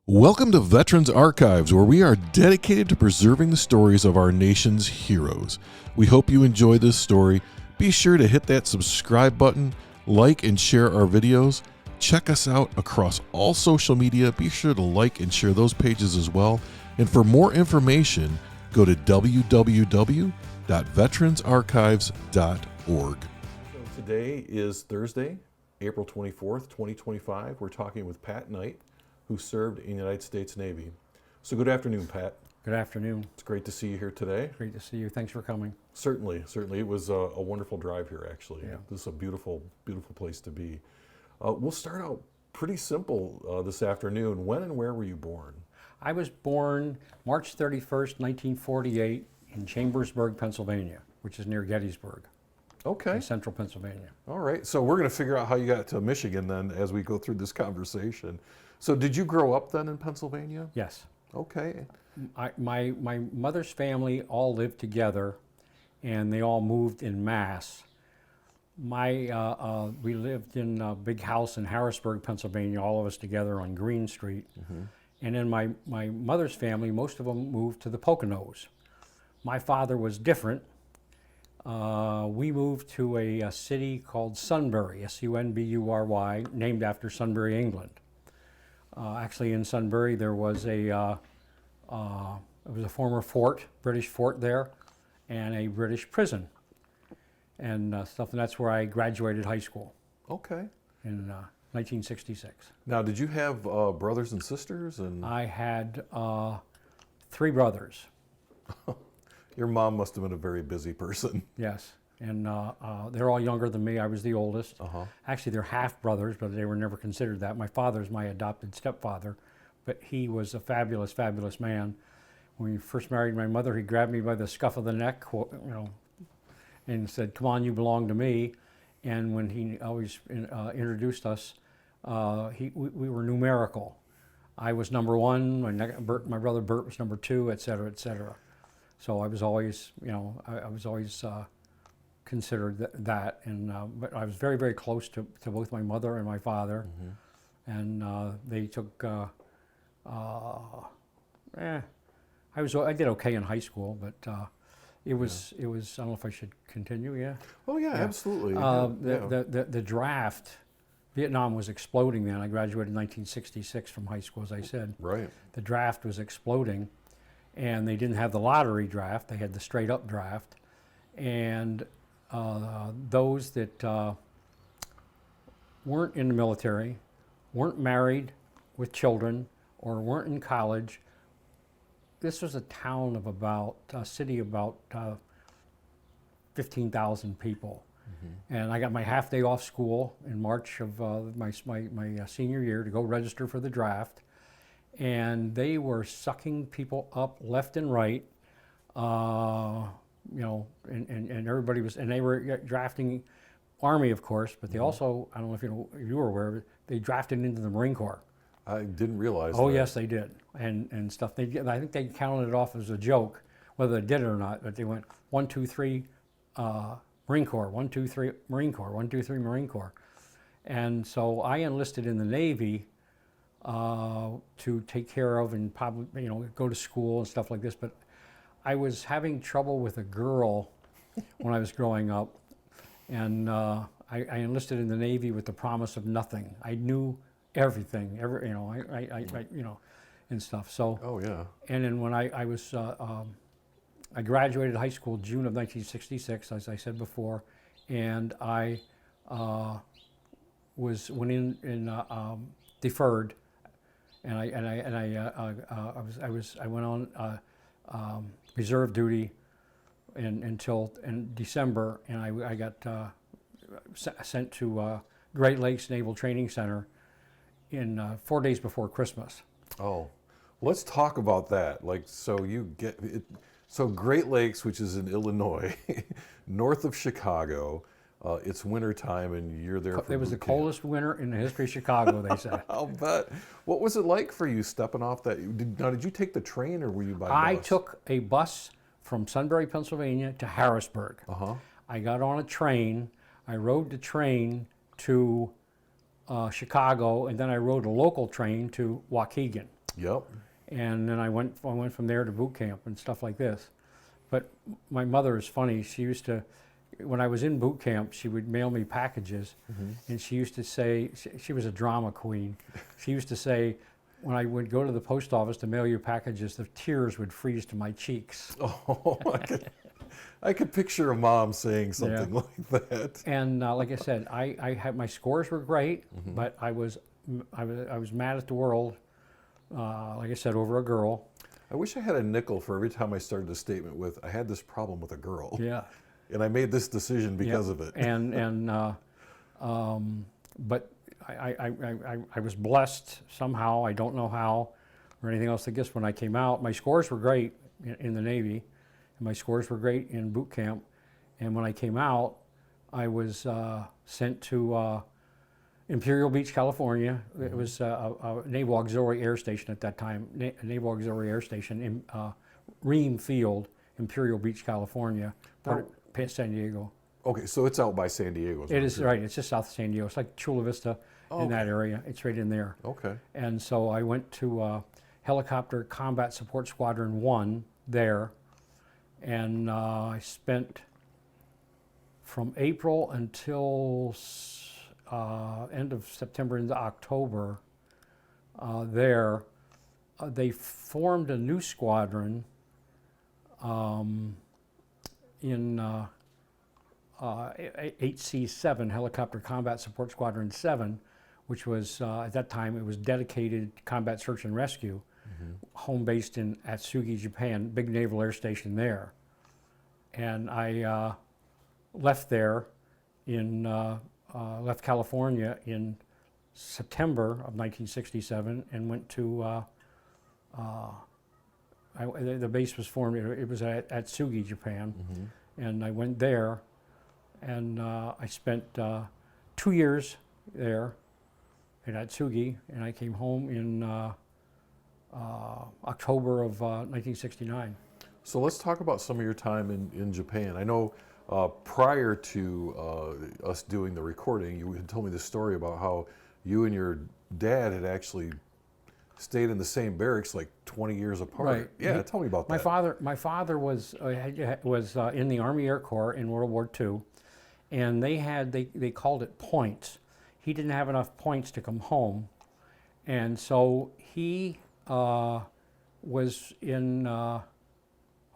Welcome to Veterans Archives, where we are dedicated to preserving the stories of our nation's heroes. We hope you enjoy this story. Be sure to hit that subscribe button, like and share our videos. Check us out across all social media. Be sure to like and share those pages as well. And for more information, go to www.veteransarchives.org. So today is Thursday, April 24th, 2025. We're talking with Pat Knight, who served in the United States Navy. So good afternoon, Pat. Good afternoon. It's great to see you here today. Great to see you. Thanks for coming. Certainly. It was a wonderful drive here, actually. Yeah. This is a beautiful, beautiful place to be. We'll start out pretty simple this afternoon. When and where were you born? I was born March 31st, 1948 in Chambersburg, Pennsylvania, which is near Gettysburg. Okay. In central Pennsylvania. All right. So we're going to figure out how you got to Michigan then as we go through this conversation. So did you grow up then in Pennsylvania? Yes. Okay. My mother's family all lived together, and they all moved in mass. We lived in a big house in Harrisburg, Pennsylvania, all of us together on Green Street. Mm-hmm. And then my mother's family, most of them moved to the Poconos. My father was different. We moved to a city called Sunbury, S-U-N-B-U-R-Y, named after Sunbury, England. Actually, in Sunbury, there was a former fort, British fort there, and a British prison, and stuff. And that's where I graduated high school. Okay. In 1966. Now, did you have brothers and sisters? And I had 3 brothers. Your mom must have been a very busy person. Yes. And they're all younger than me. I was the oldest. Uh-huh. Actually, they're half brothers, but they were never considered that. My father's my adopted stepfather, but he was a fabulous, fabulous man. When we first married my mother, he grabbed me by the scuff of the neck, and said, "Come on, you belong to me." And when he always introduced us, we were numerical. I was number 1. My brother Bert was number 2, et cetera, et cetera. So I was always, I was always considered that, and but I was very, very close to both my mother and my father, mm-hmm. and they took. I did okay in high school, but it was. I don't know if I should continue. Yeah. Oh yeah, absolutely. The draft. Vietnam was exploding then. I graduated in 1966 from high school, as I said. Right. The draft was exploding, and they didn't have the lottery draft. They had the straight up draft, and those that weren't in the military, weren't married with children, or weren't in college. This was a town of a city about 15,000 people. Mm-hmm. And I got my half day off school in March of my senior year to go register for the draft. And they were sucking people up left and right. And everybody was, and they were drafting Army, of course, but they also, I don't know if you were aware of it, they drafted into the Marine Corps. I didn't realize that. Oh, yes, they did, and stuff. I think they counted it off as a joke, whether they did it or not, but they went 1, 2, 3, Marine Corps, 1, 2, 3, Marine Corps, 1, 2, 3, Marine Corps. And so I enlisted in the Navy to take care of and probably, go to school and stuff like this, but I was having trouble with a girl when I was growing up, and I enlisted in the Navy with the promise of nothing. I knew everything, and stuff. So. Oh yeah. And then when I graduated high school June of 1966, as I said before, and I went in deferred, and I went on. Reserve duty until December, and I got sent to Great Lakes Naval Training Center in 4 days before Christmas. Oh, let's talk about that. So you get it. So Great Lakes, which is in Illinois, north of Chicago. It's winter time, and you're there. It was the coldest winter in the history of Chicago, they said. I'll bet. What was it like for you stepping off that? Did you take the train, or were you by bus? I took a bus from Sunbury, Pennsylvania to Harrisburg. Uh-huh. I got on a train. I rode the train to Chicago, and then I rode a local train to Waukegan. Yep. And then I went from there to boot camp and stuff like this. But my mother is funny. She used to, when I was in boot camp, she would mail me packages, and she used to say, she was a drama queen. She used to say, when I would go to the post office to mail you packages, the tears would freeze to my cheeks. Oh, I could picture a mom saying something like that. And like I said, I had, my scores were great, but I was mad at the world. Like I said, over a girl. I wish I had a nickel for every time I started a statement with, I had this problem with a girl. Yeah. And I made this decision because of it. But I was blessed somehow. I don't know how or anything else. I guess when I came out, my scores were great in the Navy, and my scores were great in boot camp. And when I came out, I was sent to Imperial Beach, California. It was a Naval Auxiliary Air Station at that time, Naval Auxiliary Air Station in Ream Field, Imperial Beach, California, part of San Diego. Okay, so it's out by San Diego. It is, right. It's just south of San Diego. It's like Chula Vista in that area. It's right in there. Okay. And so I went to Helicopter Combat Support Squadron 1 there, and I spent from April until end of September into October there. They formed a new squadron in 8C7, Helicopter Combat Support Squadron 7, which was, at that time, it was dedicated combat search and rescue, home based in Atsugi, Japan, big naval air station there. And I left there left California in September of 1967 and went to, the base was formed, it was at Atsugi, Japan, and I went there, and I spent 2 years there at Atsugi, and I came home in October of 1969. So let's talk about some of your time in Japan. I know prior to us doing the recording, you had told me this story about how you and your dad had actually stayed in the same barracks like 20 years apart. Right. Yeah, tell me about that. My father was in the Army Air Corps in World War II, and they called it points. He didn't have enough points to come home, and so he was in.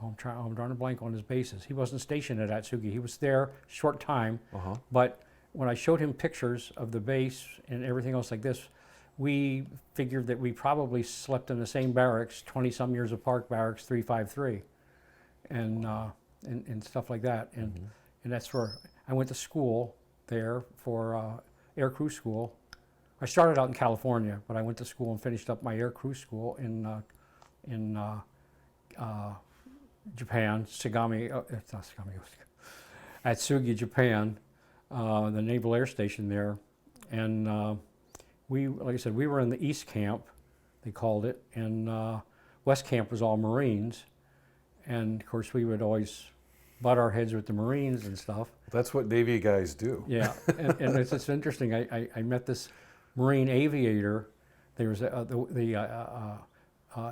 I'm drawing a blank on his bases. He wasn't stationed at Atsugi. He was there short time, but when I showed him pictures of the base and everything else like this, we figured that we probably slept in the same barracks, 20-some years apart, barracks 353, and stuff like that. And that's where I went to school there for aircrew school. I started out in California, but I went to school and finished up my aircrew school in Japan, it's not Sagami, Atsugi, Japan, the Naval Air Station there. And like I said, we were in the East Camp, they called it, and West Camp was all Marines. And of course, we would always butt our heads with the Marines and stuff. That's what Navy guys do. Yeah, and it's interesting. I met this Marine aviator. There was the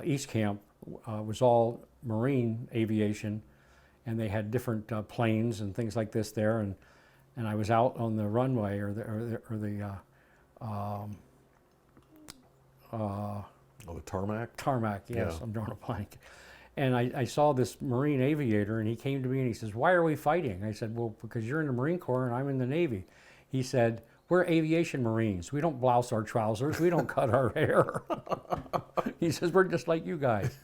East Camp was all Marine aviation, and they had different planes and things like this there. And I was out on the runway or the tarmac. Tarmac, yes. Yeah. I'm drawing a blank. And I saw this Marine aviator, and he came to me and he says, "Why are we fighting?" I said, "Well, because you're in the Marine Corps and I'm in the Navy." He said, "We're aviation Marines. We don't blouse our trousers. We don't cut our hair." He says, "We're just like you guys."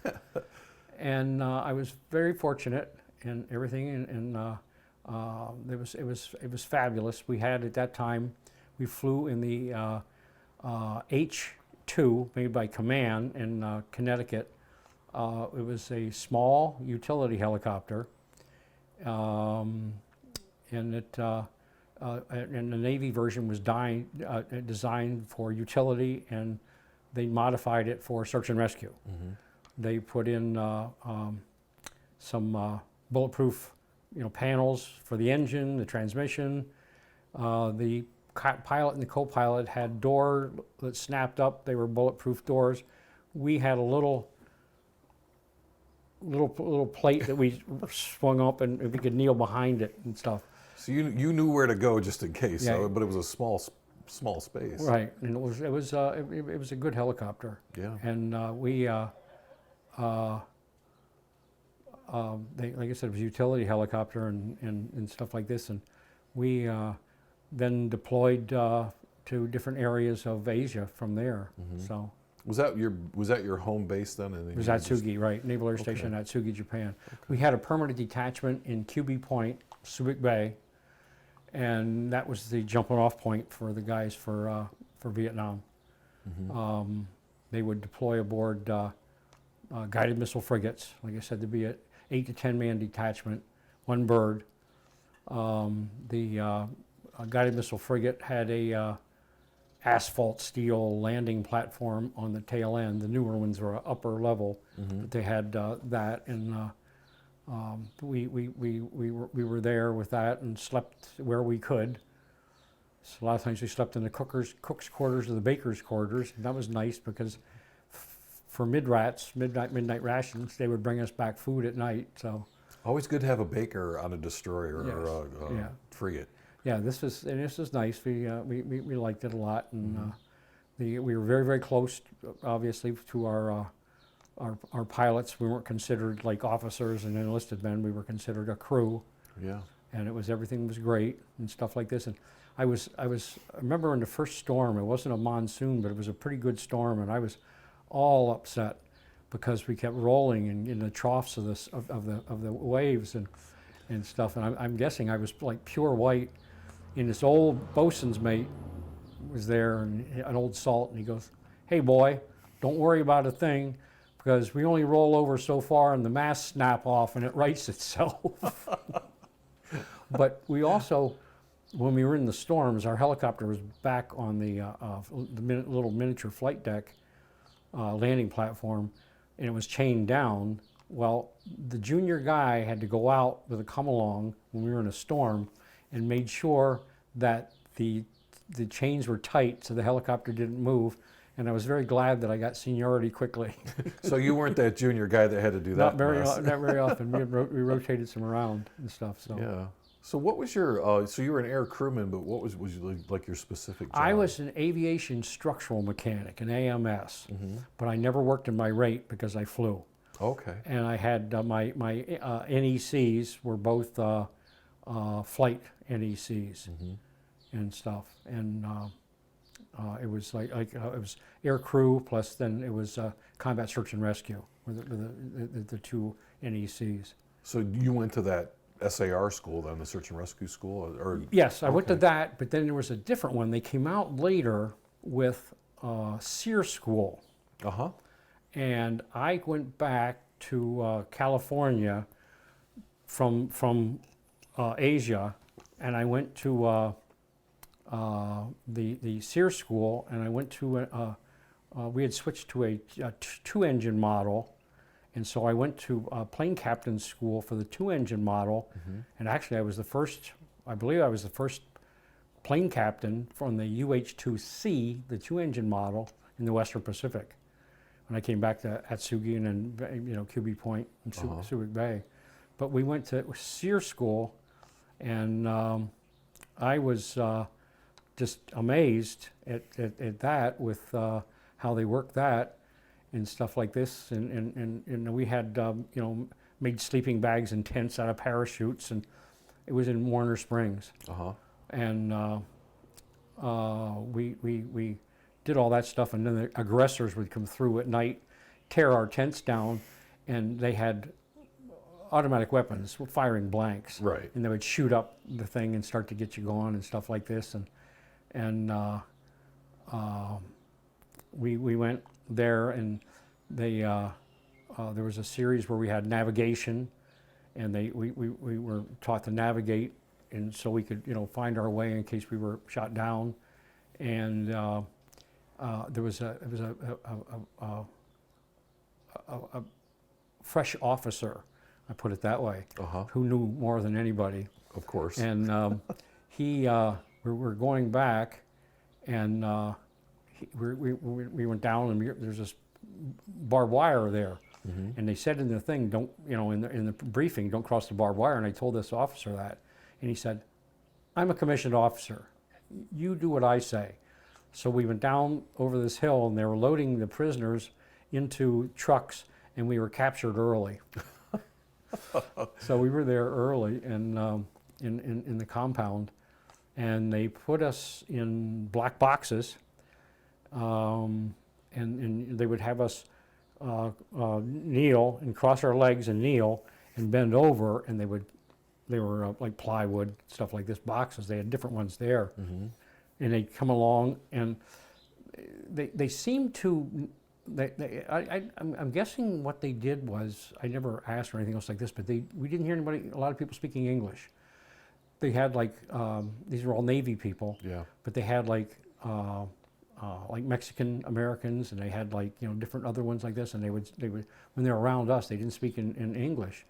And I was very fortunate in everything, and it was fabulous. We had at that time, we flew in the H-2 made by Command in Connecticut. It was a small utility helicopter, and the Navy version was designed for utility, and they modified it for search and rescue. They put in some bulletproof, panels for the engine, the transmission. The pilot and the co-pilot had doors that snapped up. They were bulletproof doors. we had a little plate that we swung up, and we could kneel behind it and stuff. So you knew where to go just in case, Yeah. but it was a small space. Right, and it was a good helicopter. Yeah. And like I said, it was a utility helicopter and stuff like this, and we then deployed to different areas of Asia from there. So Was that your home base then? it was Atsugi, right? Naval Air Station Atsugi, Japan. We had a permanent detachment in QB Point, Subic Bay, and that was the jumping off point for the guys for Vietnam. They would deploy aboard guided missile frigates. Like I said, there'd be an 8 to 10 man detachment, one bird. The guided missile frigate had a asphalt steel landing platform on the tail end. The newer ones were upper level, but they had that, and we were there with that and slept where we could. So a lot of times we slept in the cook's quarters or the baker's quarters, and that was nice because for midnight rations, they would bring us back food at night. So Always good to have a baker on a destroyer or a frigate. yeah, this was nice. We liked it a lot, and we were very, very close, obviously, to our pilots. We weren't considered like officers and enlisted men. We were considered a crew. Yeah. And everything was great and stuff like this. And I remember in the first storm, it wasn't a monsoon, but it was a pretty good storm, and I was all upset because we kept rolling in the troughs of the waves and stuff. And I'm guessing I was like pure white. And this old bosun's mate was there, and an old salt, and he goes, "Hey boy, don't worry about a thing, because we only roll over so far and the masts snap off and it rights itself." But we also, when we were in the storms, our helicopter was back on the little miniature flight deck landing platform, and it was chained down. Well, the junior guy had to go out with a come-along when we were in a storm and made sure that the chains were tight so the helicopter didn't move. And I was very glad that I got seniority quickly. So you weren't that junior guy that had to do that? Not very often. We rotated some around and stuff. So yeah. So what was your? So you were an air crewman, but what was like your specific job? I was an aviation structural mechanic, an AMS, but I never worked in my rate because I flew. Okay. And I had my NECs were both flight NECs and stuff, and it was like it was air crew plus then it was combat search and rescue with the two NECs. So you went to that SAR school then, the search and rescue school, or? Yes, I went to that, but then there was a different one. They came out later with SEER school. And I went back to California from Asia, and I went to the SEER school, and I went to we had switched to a two-engine model, and so I went to plane captain school for the two-engine model, and actually I believe I was the first plane captain from the UH-2C, the two-engine model, in the Western Pacific. When I came back to Atsugi and then QB Point and Subic Bay. But we went to SEER school, and I was just amazed at that with how they worked that and stuff like this. And we had made sleeping bags and tents out of parachutes, and it was in Warner Springs. And we did all that stuff, and then the aggressors would come through at night, tear our tents down, and they had automatic weapons, firing blanks. Right. And they would shoot up the thing and start to get you going and stuff like this. And we went there, and they there was a series where we had navigation, and we were taught to navigate, and so we could find our way in case we were shot down. And there was a fresh officer, I put it that way, who knew more than anybody. Of course. And we were going back, and we went down, and there's this barbed wire there. And they said in the thing, don't, in the briefing, don't cross the barbed wire. And I told this officer that. And he said, I'm a commissioned officer. You do what I say. So we went down over this hill, and they were loading the prisoners into trucks, and we were captured early. So we were there early and in the compound, and they put us in black boxes, and they would have us kneel and cross our legs and kneel and bend over, and they were like plywood, stuff like this, boxes. They had different ones there. And they'd come along, and they seemed to, I'm guessing what they did was, I never asked or anything else like this, but we didn't hear a lot of people speaking English. They had these were all Navy people, but they had like Mexican Americans, and they had different other ones like this, and they would when they were around us, they didn't speak in English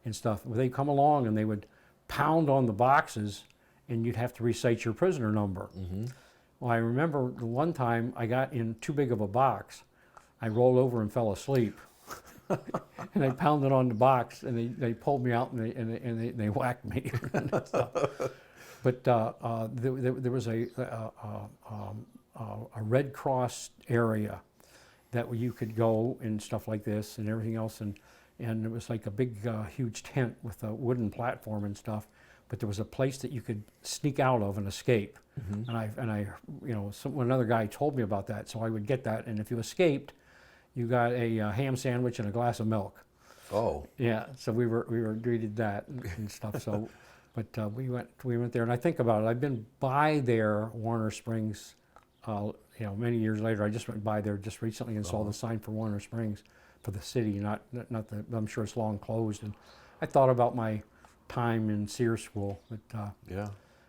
and stuff. Well, they'd come along and they would pound on the boxes, and you'd have to recite your prisoner number. Well, I remember the one time I got in too big of a box. I rolled over and fell asleep. And they pounded on the box, and they pulled me out, and they whacked me. But there was a Red Cross area that you could go and stuff like this and everything else, and it was like a big, huge tent with a wooden platform and stuff. But there was a place that you could sneak out of and escape. Another guy told me about that, so I would get that. And if you escaped, you got a ham sandwich and a glass of milk. Oh. Yeah, so we were greeted that and stuff. So, but we went there, and I think about it. I've been by there, Warner Springs, many years later. I just went by there just recently and saw the sign for Warner Springs for the city. Not the. I'm sure it's long closed. And I thought about my time in SEER school, but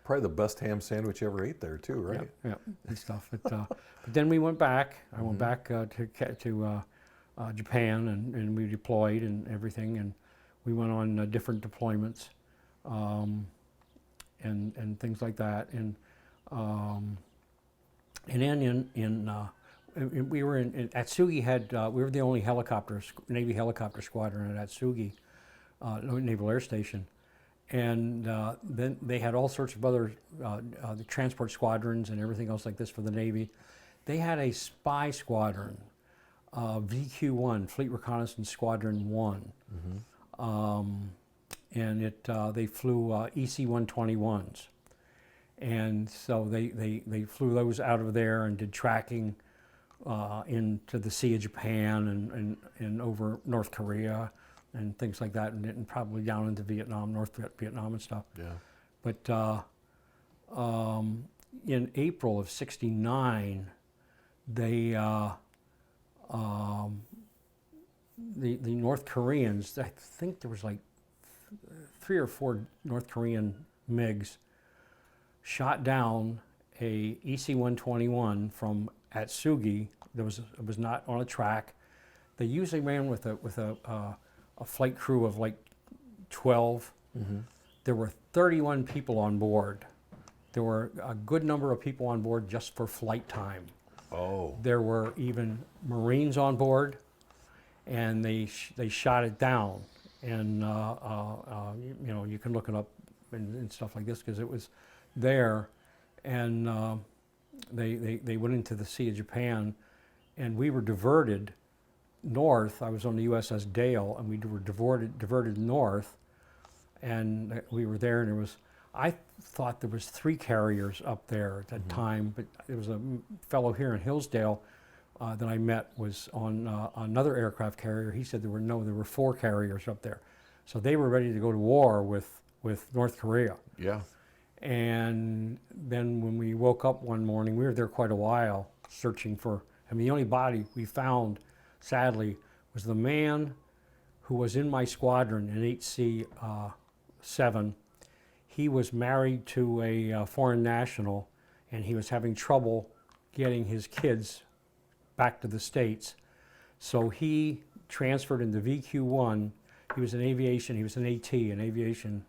probably the best ham sandwich you ever ate there too, right? Yeah, and stuff. But then we went back. I went back to Japan, and we deployed and everything, and we went on different deployments, and things like that, and then we were in Atsugi. We were the only Navy helicopter squadron at Atsugi Naval Air Station. And then they had all sorts of other the transport squadrons and everything else like this for the Navy. They had a spy squadron, VQ-1, Fleet Reconnaissance Squadron 1. And they flew EC-121s. And so they flew those out of there and did tracking into the Sea of Japan and over North Korea and things like that, and probably down into Vietnam, North Vietnam and stuff. But in April of '69, the North Koreans, I think there was like 3 or 4 North Korean MiGs, shot down a EC-121 from Atsugi. It was not on a track. They usually ran with a flight crew of like 12. There were 31 people on board. There were a good number of people on board just for flight time. Oh. There were even Marines on board, and they shot it down. And you can look it up and stuff like this because it was there. And they went into the Sea of Japan, and we were diverted north. I was on the USS Dale, and we were diverted north, and we were there, and I thought there was 3 carriers up there at that time, but there was a fellow here in Hillsdale that I met was on another aircraft carrier. He said there were 4 carriers up there. So they were ready to go to war with North Korea. Yeah. And then when we woke up one morning, we were there quite a while searching for, the only body we found, sadly, was the man who was in my squadron in HC-7. He was married to a foreign national, and he was having trouble getting his kids back to the States. So he transferred into VQ-1. He was in aviation. He was an AT, an aviation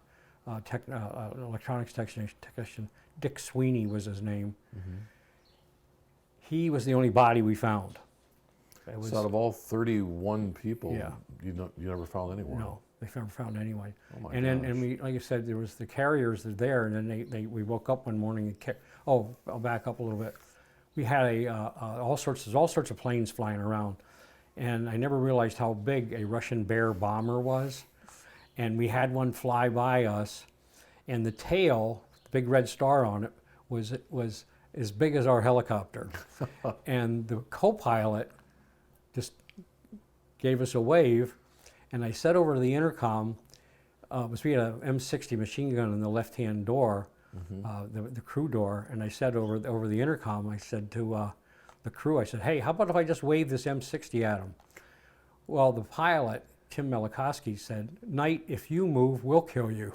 electronics technician. Dick Sweeney was his name. He was the only body we found. It was, So out of all 31 people, Yeah. you never found anyone. no, they never found anyone. Oh my And then, gosh. and we, like I said, there was the carriers that are there, and then we woke up one morning and I'll back up a little bit. We had all sorts of planes flying around, and I never realized how big a Russian Bear bomber was. And we had one fly by us, and the tail, the big red star on it, was as big as our helicopter. And the co-pilot just gave us a wave, and I said over to the intercom, we had an M60 machine gun in the left-hand door, the crew door, and I said over the intercom, I said to the crew, I said, hey, how about if I just wave this M60 at them? Well, the pilot, Tim Melikoski, said, Knight, if you move, we'll kill you.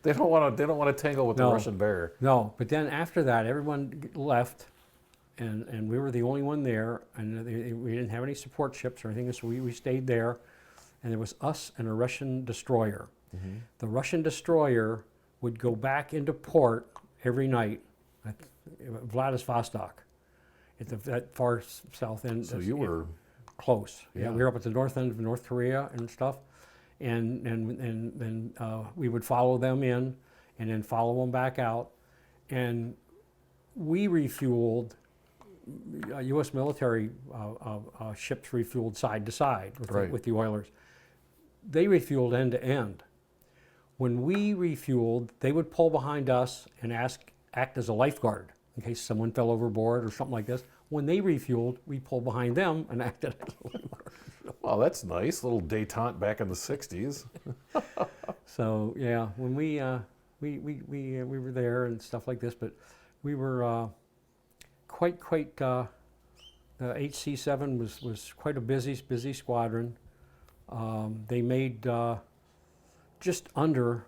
They don't want to tangle with the No. Russian Bear. No, but then after that, everyone left, and we were the only one there, and we didn't have any support ships or anything, so we stayed there, and there was us and a Russian destroyer. The Russian destroyer would go back into port every night at Vladivostok, at that far south end. So you were close. Yeah. We were up at the north end of North Korea and stuff, and then we would follow them in, and then follow them back out, and we refueled. U.S. military ships refueled side to side with the oilers. They refueled end to end. When we refueled, they would pull behind us and act as a lifeguard in case someone fell overboard or something like this. When they refueled, we pulled behind them and acted as a lifeguard. Well, that's nice. Little detente back in the 60s. So yeah, when we were there and stuff like this, but we were quite the HC-7 was quite a busy squadron. They made just under.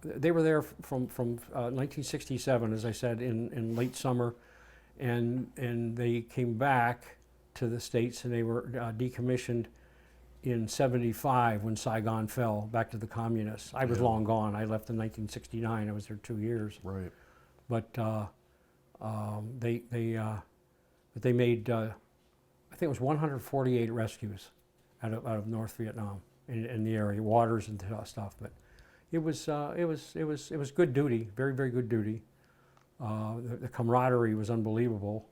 They were there from 1967, as I said, in late summer, and they came back to the States, and they were decommissioned in '75 when Saigon fell back to the communists. I was long gone. I left in 1969. I was there 2 years. Right. But they made I think it was 148 rescues out of North Vietnam in the area, waters and stuff. But it was good duty, very good duty. The camaraderie was unbelievable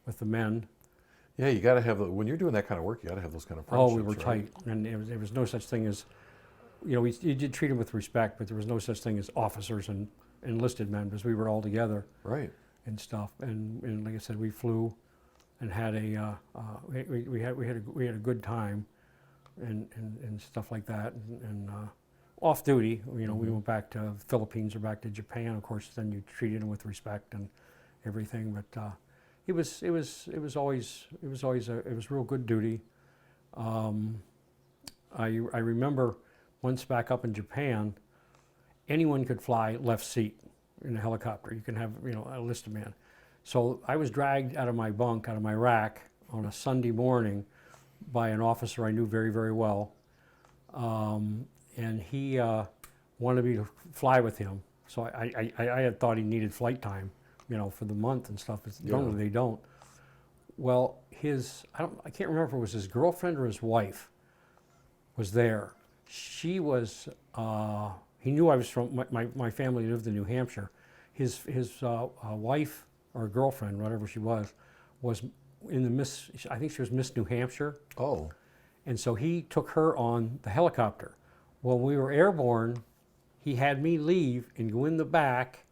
with the men. Yeah, you got to have when you're doing that kind of work, you got to have those kind of friendships. Oh, we were right? tight, and there was no such thing as, you did treat them with respect, but there was no such thing as officers and enlisted men, because we were all together. Right. And stuff, and like I said, we flew, and had we had a good time, and stuff like that, and off duty, we went back to the Philippines or back to Japan. Of course, then you treated them with respect and everything. But it was real good duty. I remember once back up in Japan, anyone could fly left seat in a helicopter. You can have a enlisted man. So I was dragged out of my bunk, out of my rack, on a Sunday morning by an officer I knew very well. And he wanted me to fly with him. So I had thought he needed flight time, for the month and stuff. Normally they don't. Well, I can't remember if it was his girlfriend or his wife was there. She was, he knew I was from, my family lived in New Hampshire. His wife or girlfriend, whatever she was in the I think she was Miss New Hampshire. Oh. And so he took her on the helicopter. When we were airborne, he had me leave and go in the back.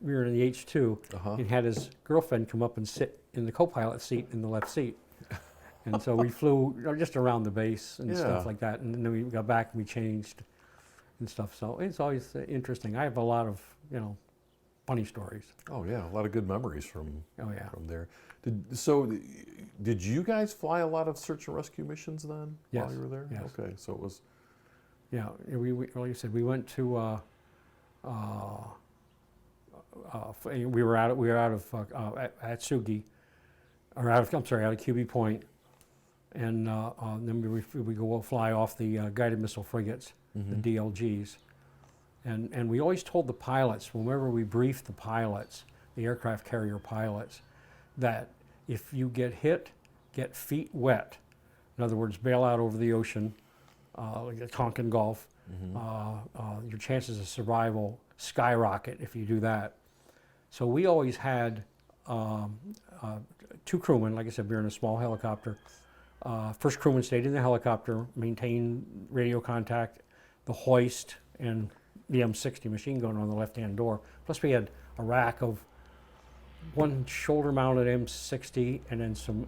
We were in the H-2, and had his girlfriend come up and sit in the co-pilot seat in the left seat. And so we flew just around the base and stuff like that. And then we got back and we changed and stuff. So it's always interesting. I have a lot of, funny stories. Oh yeah, a lot of good memories from from there. Did you guys fly a lot of search and rescue missions then while you were there? Yes. Okay, so it was. Yeah, we like you said, we went to. We were out of at Sugi, or out of QB Point, and then we go fly off the guided missile frigates, the DLGs, and we always told the pilots, whenever we briefed the pilots, the aircraft carrier pilots, that if you get hit, get feet wet, in other words, bail out over the ocean, like the Tonkin Gulf, your chances of survival skyrocket if you do that. So we always had 2 crewmen, like I said, we were in a small helicopter. First crewman stayed in the helicopter, maintained radio contact, the hoist, and the M60 machine gun on the left-hand door. Plus we had a rack of one shoulder-mounted M60 and then some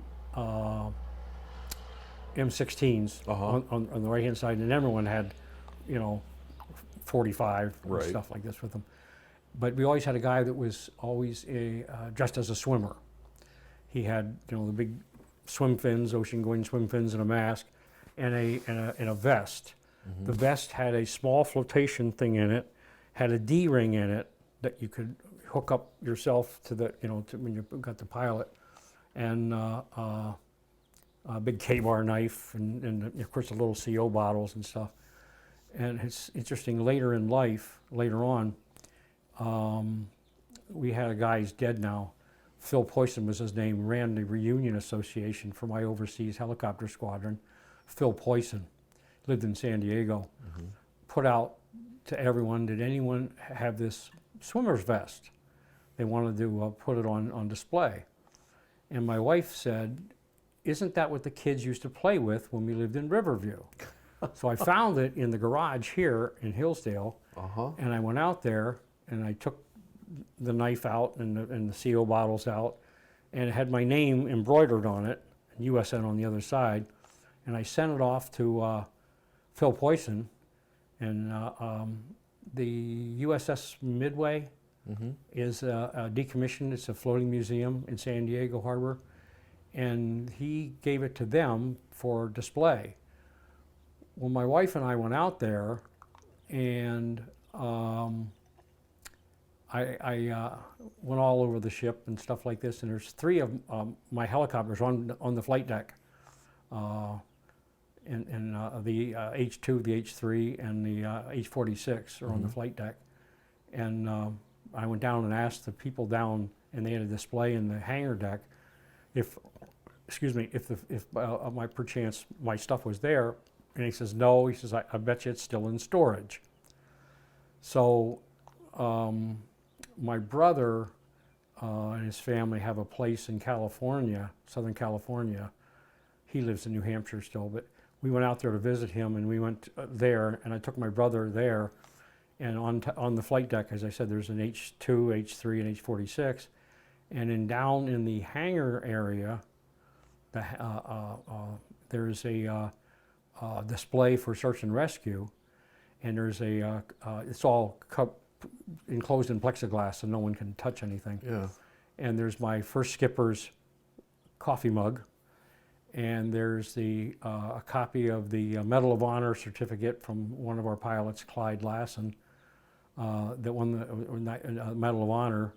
M16s on the right-hand side, and everyone had, 45 and stuff like this with them. But we always had a guy that was always dressed as a swimmer. He had, the big swim fins, ocean-going swim fins, and a mask, and a vest. The vest had a small flotation thing in it, had a D-ring in it that you could hook up yourself to the, to when you got the pilot, and a big K-bar knife, and of course the little CO bottles and stuff. And it's interesting, later on, we had a guy, he's dead now, Phil Poisson was his name, ran the reunion association for my overseas helicopter squadron. Phil Poisson lived in San Diego, put out to everyone, did anyone have this swimmer's vest? They wanted to put it on display. And my wife said, isn't that what the kids used to play with when we lived in Riverview? So I found it in the garage here in Hillsdale, and I went out there and I took the knife out and the CO bottles out, and it had my name embroidered on it, and USN on the other side, and I sent it off to Phil Poisson, and the USS Midway is decommissioned. It's a floating museum in San Diego Harbor, and he gave it to them for display. Well, my wife and I went out there, and I went all over the ship and stuff like this, and there's 3 of my helicopters on the flight deck, and the H2, the H3, and the H46 are on the flight deck. And I went down and asked the people down, and they had a display in the hangar deck, if my perchance my stuff was there. And he says, no, he says, I bet you it's still in storage. So my brother and his family have a place in California, Southern California. He lives in New Hampshire still, but we went out there to visit him, and we went there, and I took my brother there, and on the flight deck, as I said, there's an H2, H3, and H46, and then down in the hangar area, there's a display for search and rescue, and there's it's all enclosed in plexiglass so no one can touch anything. Yeah. And there's my first skipper's coffee mug, and there's a copy of the Medal of Honor certificate from one of our pilots, Clyde Lassen, that won the Medal of Honor,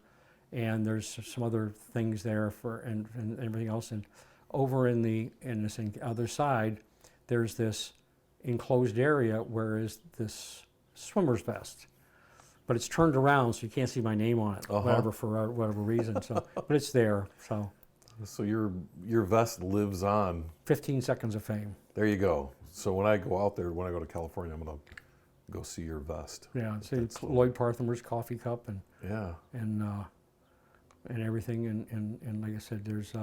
and there's some other things there and everything else. And over in this other side, there's this enclosed area where is this swimmer's vest, but it's turned around so you can't see my name on it, whatever, for whatever reason. So, but it's there. So your vest lives on. 15 seconds of fame. There you go. So when I go out there, when I go to California, I'm gonna go see your vest. Yeah, see it's Lloyd Parthamer's coffee cup and everything, and like I said, there's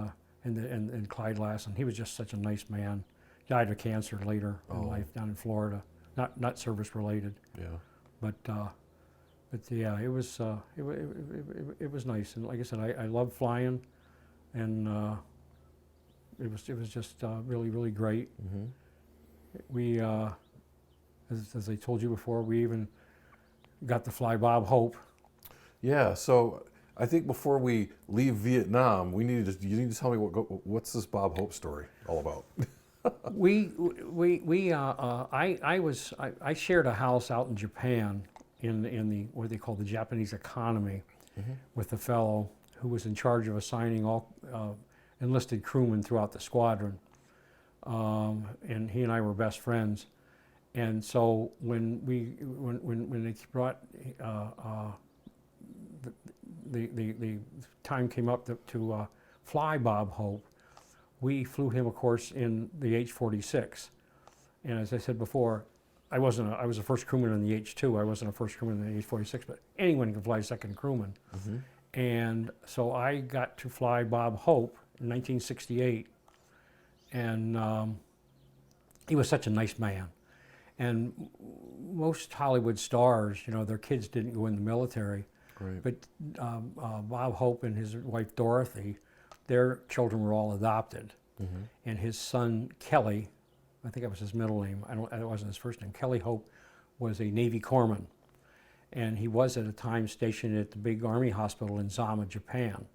and Clyde Lassen. He was just such a nice man. Died of cancer later in life down in Florida, not service related. Yeah. But yeah, it was nice, and like I said, I love flying, and it was just really great. We as I told you before, we even got to fly Bob Hope. Yeah. So I think before we leave Vietnam, you need to tell me what's this Bob Hope story all about. I shared a house out in Japan in the what they call the Japanese economy with a fellow who was in charge of assigning all enlisted crewmen throughout the squadron, and he and I were best friends. And so when they brought the time came up to fly Bob Hope, we flew him, of course, in the H-46. And as I said before, I was a first crewman in the H-2. I wasn't a first crewman in the H-46, but anyone can fly second crewman. And so I got to fly Bob Hope in 1968. And he was such a nice man. And most Hollywood stars, you know, their kids didn't go in the military. Right. But Bob Hope and his wife Dorothy, their children were all adopted. And his son Kelly, I think that was his middle name, it wasn't his first name, Kelly Hope was a Navy corpsman. And he was at a time stationed at the big Army hospital in Zama, Japan.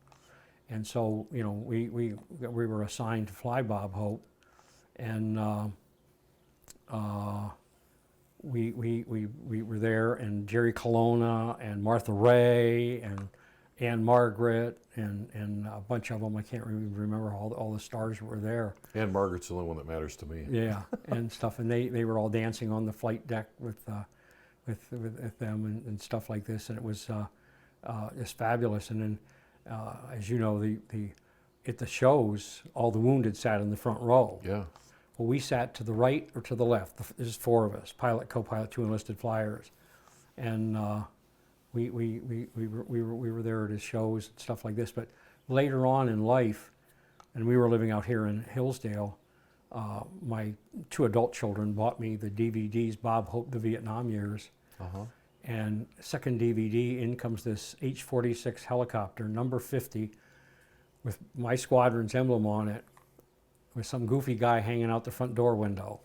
And so, you know, we were assigned to fly Bob Hope. And we were there, and Jerry Colonna and Martha Ray and Anne Margaret and a bunch of them. I can't remember all the stars that were there. Anne Margaret's the only one that matters to me. Yeah, and stuff. And they were all dancing on the flight deck with them and stuff like this. And it was just fabulous. And then, as you know, at the shows, all the wounded sat in the front row. Yeah. Well, we sat to the right or to the left. There's four of us: pilot, co-pilot, 2 enlisted flyers, and we were there at his shows and stuff like this. But later on in life, and we were living out here in Hillsdale, my 2 adult children bought me the DVDs, Bob Hope, the Vietnam Years. And second DVD, in comes this H-46 helicopter, number 50, with my squadron's emblem on it, with some goofy guy hanging out the front door window.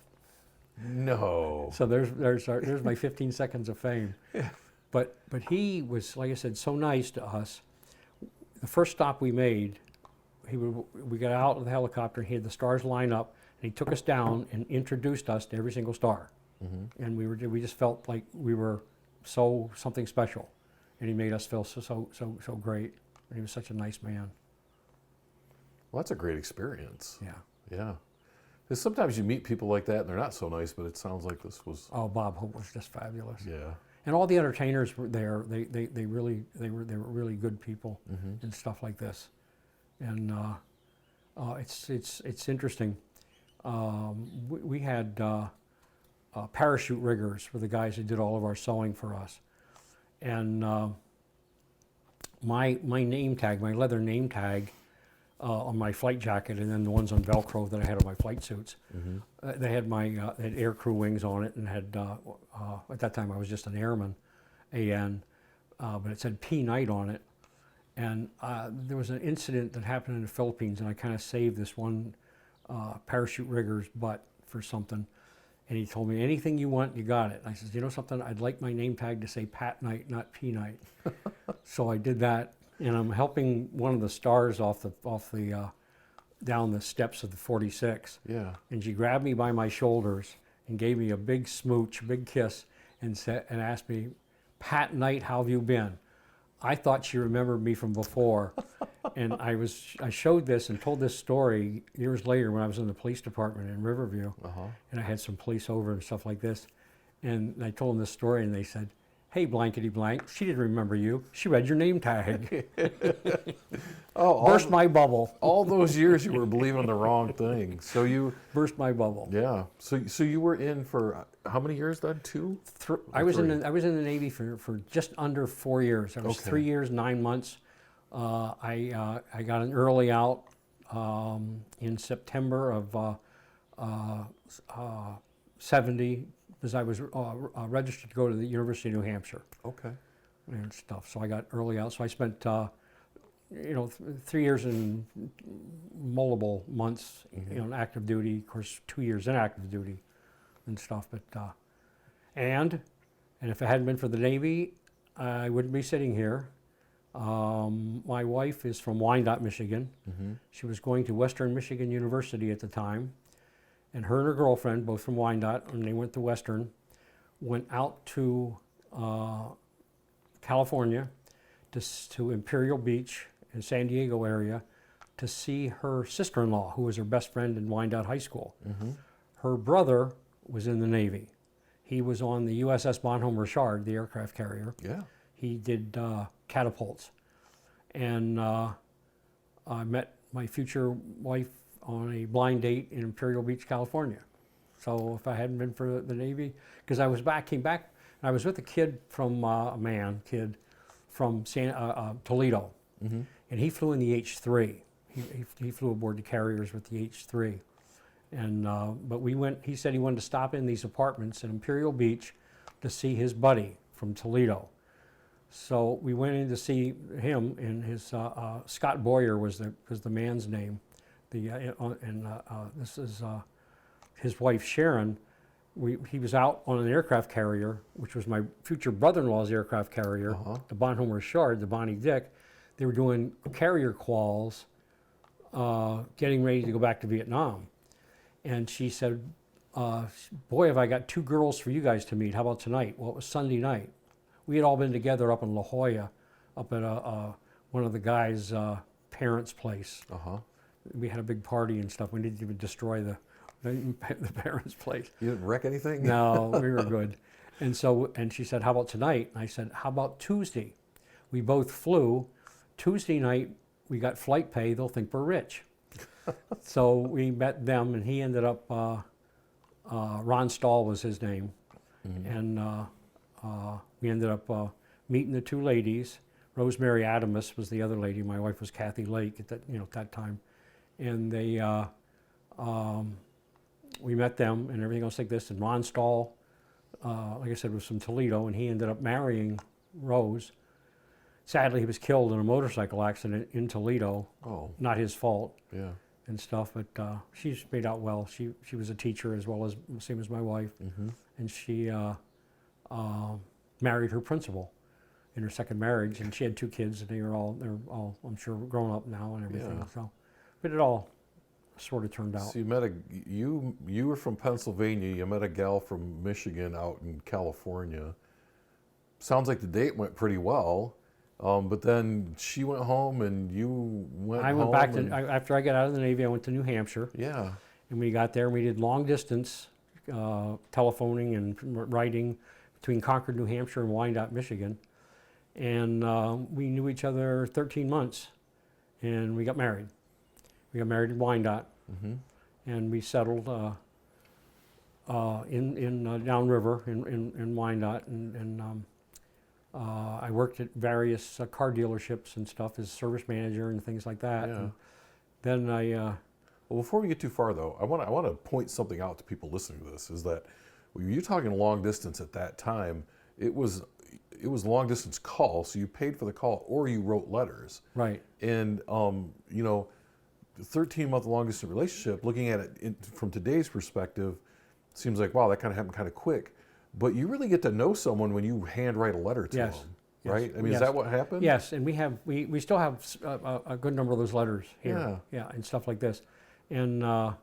No. So there's my 15 seconds of fame. Yeah. But he was, like I said, so nice to us. The first stop we made, we got out of the helicopter, he had the stars line up, and he took us down and introduced us to every single star. And we just felt like we were something special, and he made us feel so great. And he was such a nice man. Well, that's a great experience. Yeah. Yeah. Because sometimes you meet people like that and they're not so nice, but it sounds like this was. Oh, Bob Hope was just fabulous. Yeah. And all the entertainers were there. They were really good people and stuff like this. And it's interesting. We had parachute riggers were the guys who did all of our sewing for us. And my name tag, my leather name tag, on my flight jacket, and then the ones on Velcro that I had on my flight suits. They had my they had Aircrew wings on it, and had at that time I was just an airman, AN, but it said P Knight on it. And there was an incident that happened in the Philippines, and I kind of saved this one parachute rigger's butt for something. And he told me, anything you want, you got it. And I said, you know something, I'd like my name tag to say Pat Knight, not P Knight. So I did that. And I'm helping one of the stars off the down the steps of the 46. Yeah. And she grabbed me by my shoulders and gave me a big smooch, a big kiss, and asked me, Pat Knight, how have you been? I thought she remembered me from before. And I showed this and told this story years later when I was in the police department in Riverview. And I had some police over and stuff like this. And I told them this story, and they said, hey, blankety blank, she didn't remember you. She read your name tag. Burst my bubble. All those years you were believing the wrong thing. So you burst my bubble. Yeah. So you were in for how many years then? 2? I was in the Navy for just under 4 years. I was 3 years, 9 months. I got an early out in September of 70. Because I was registered to go to the University of New Hampshire. Okay. And stuff. So I got early out. So I spent, 3 years in multiple months, in active duty. Of course, 2 years in active duty and stuff. But and if it hadn't been for the Navy, I wouldn't be sitting here. My wife is from Wyandotte, Michigan. She was going to Western Michigan University at the time. And her and her girlfriend, both from Wyandotte, and they went to Western, went out to California, to Imperial Beach in San Diego area, to see her sister-in-law, who was her best friend in Wyandotte High School. Her brother was in the Navy. He was on the USS Bonhomme Richard, the aircraft carrier. Yeah. He did catapults. And I met my future wife on a blind date in Imperial Beach, California. So if I hadn't been for the Navy, because came back, and I was with a kid from from Toledo, and he flew in the H-3. He flew aboard the carriers with the H-3, and but we went. He said he wanted to stop in these apartments in Imperial Beach to see his buddy from Toledo. So we went in to see him, and his Scott Boyer was the man's name. This is his wife Sharon. He was out on an aircraft carrier, which was my future brother-in-law's aircraft carrier, the Bonhomme Richard, the Bonnie Dick. They were doing carrier quals, getting ready to go back to Vietnam. And she said, boy, have I got 2 girls for you guys to meet. How about tonight? Well, it was Sunday night. We had all been together up in La Jolla, up at one of the guys' parents' place. We had a big party and stuff. We didn't even destroy the parents' place. You didn't wreck anything? No, we were good. And she said, how about tonight? And I said, how about Tuesday? We both flew. Tuesday night, we got flight pay. They'll think we're rich. So we met them, and he ended up, Ron Stahl was his name. And we ended up meeting the 2 ladies. Rosemary Adamus was the other lady. My wife was Kathy Lake at that time. And they, we met them and everything else like this. And Ron Stahl, like I said, was from Toledo, and he ended up marrying Rose. Sadly, he was killed in a motorcycle accident in Toledo. Oh. Not his fault. Yeah. And stuff, but she's made out well. She was a teacher as well as same as my wife, and she married her principal in her second marriage, and she had 2 kids, and they're all I'm sure grown up now and everything. Yeah. So, but it all sort of turned out. So you met you were from Pennsylvania. You met a gal from Michigan out in California. Sounds like the date went pretty well. But then she went home and you went home. I went back after I got out of the Navy, I went to New Hampshire. Yeah. And we got there and we did long distance telephoning and writing between Concord, New Hampshire and Wyandotte, Michigan. And we knew each other 13 months and we got married. We got married in Wyandotte. And we settled in downriver in Wyandotte. And I worked at various car dealerships and stuff as service manager and things like that. Yeah. And then Well, before we get too far though, I want to point something out to people listening to this, is that when you're talking long distance at that time, it was long distance call, so you paid for the call or you wrote letters. Right. And 13-month long distance relationship, looking at it from today's perspective, seems like, wow, that kind of happened kind of quick. But you really get to know someone when you handwrite a letter to them, right? I mean, is that what happened? Yes, and we still have a good number of those letters here, Yeah. and stuff like this, and I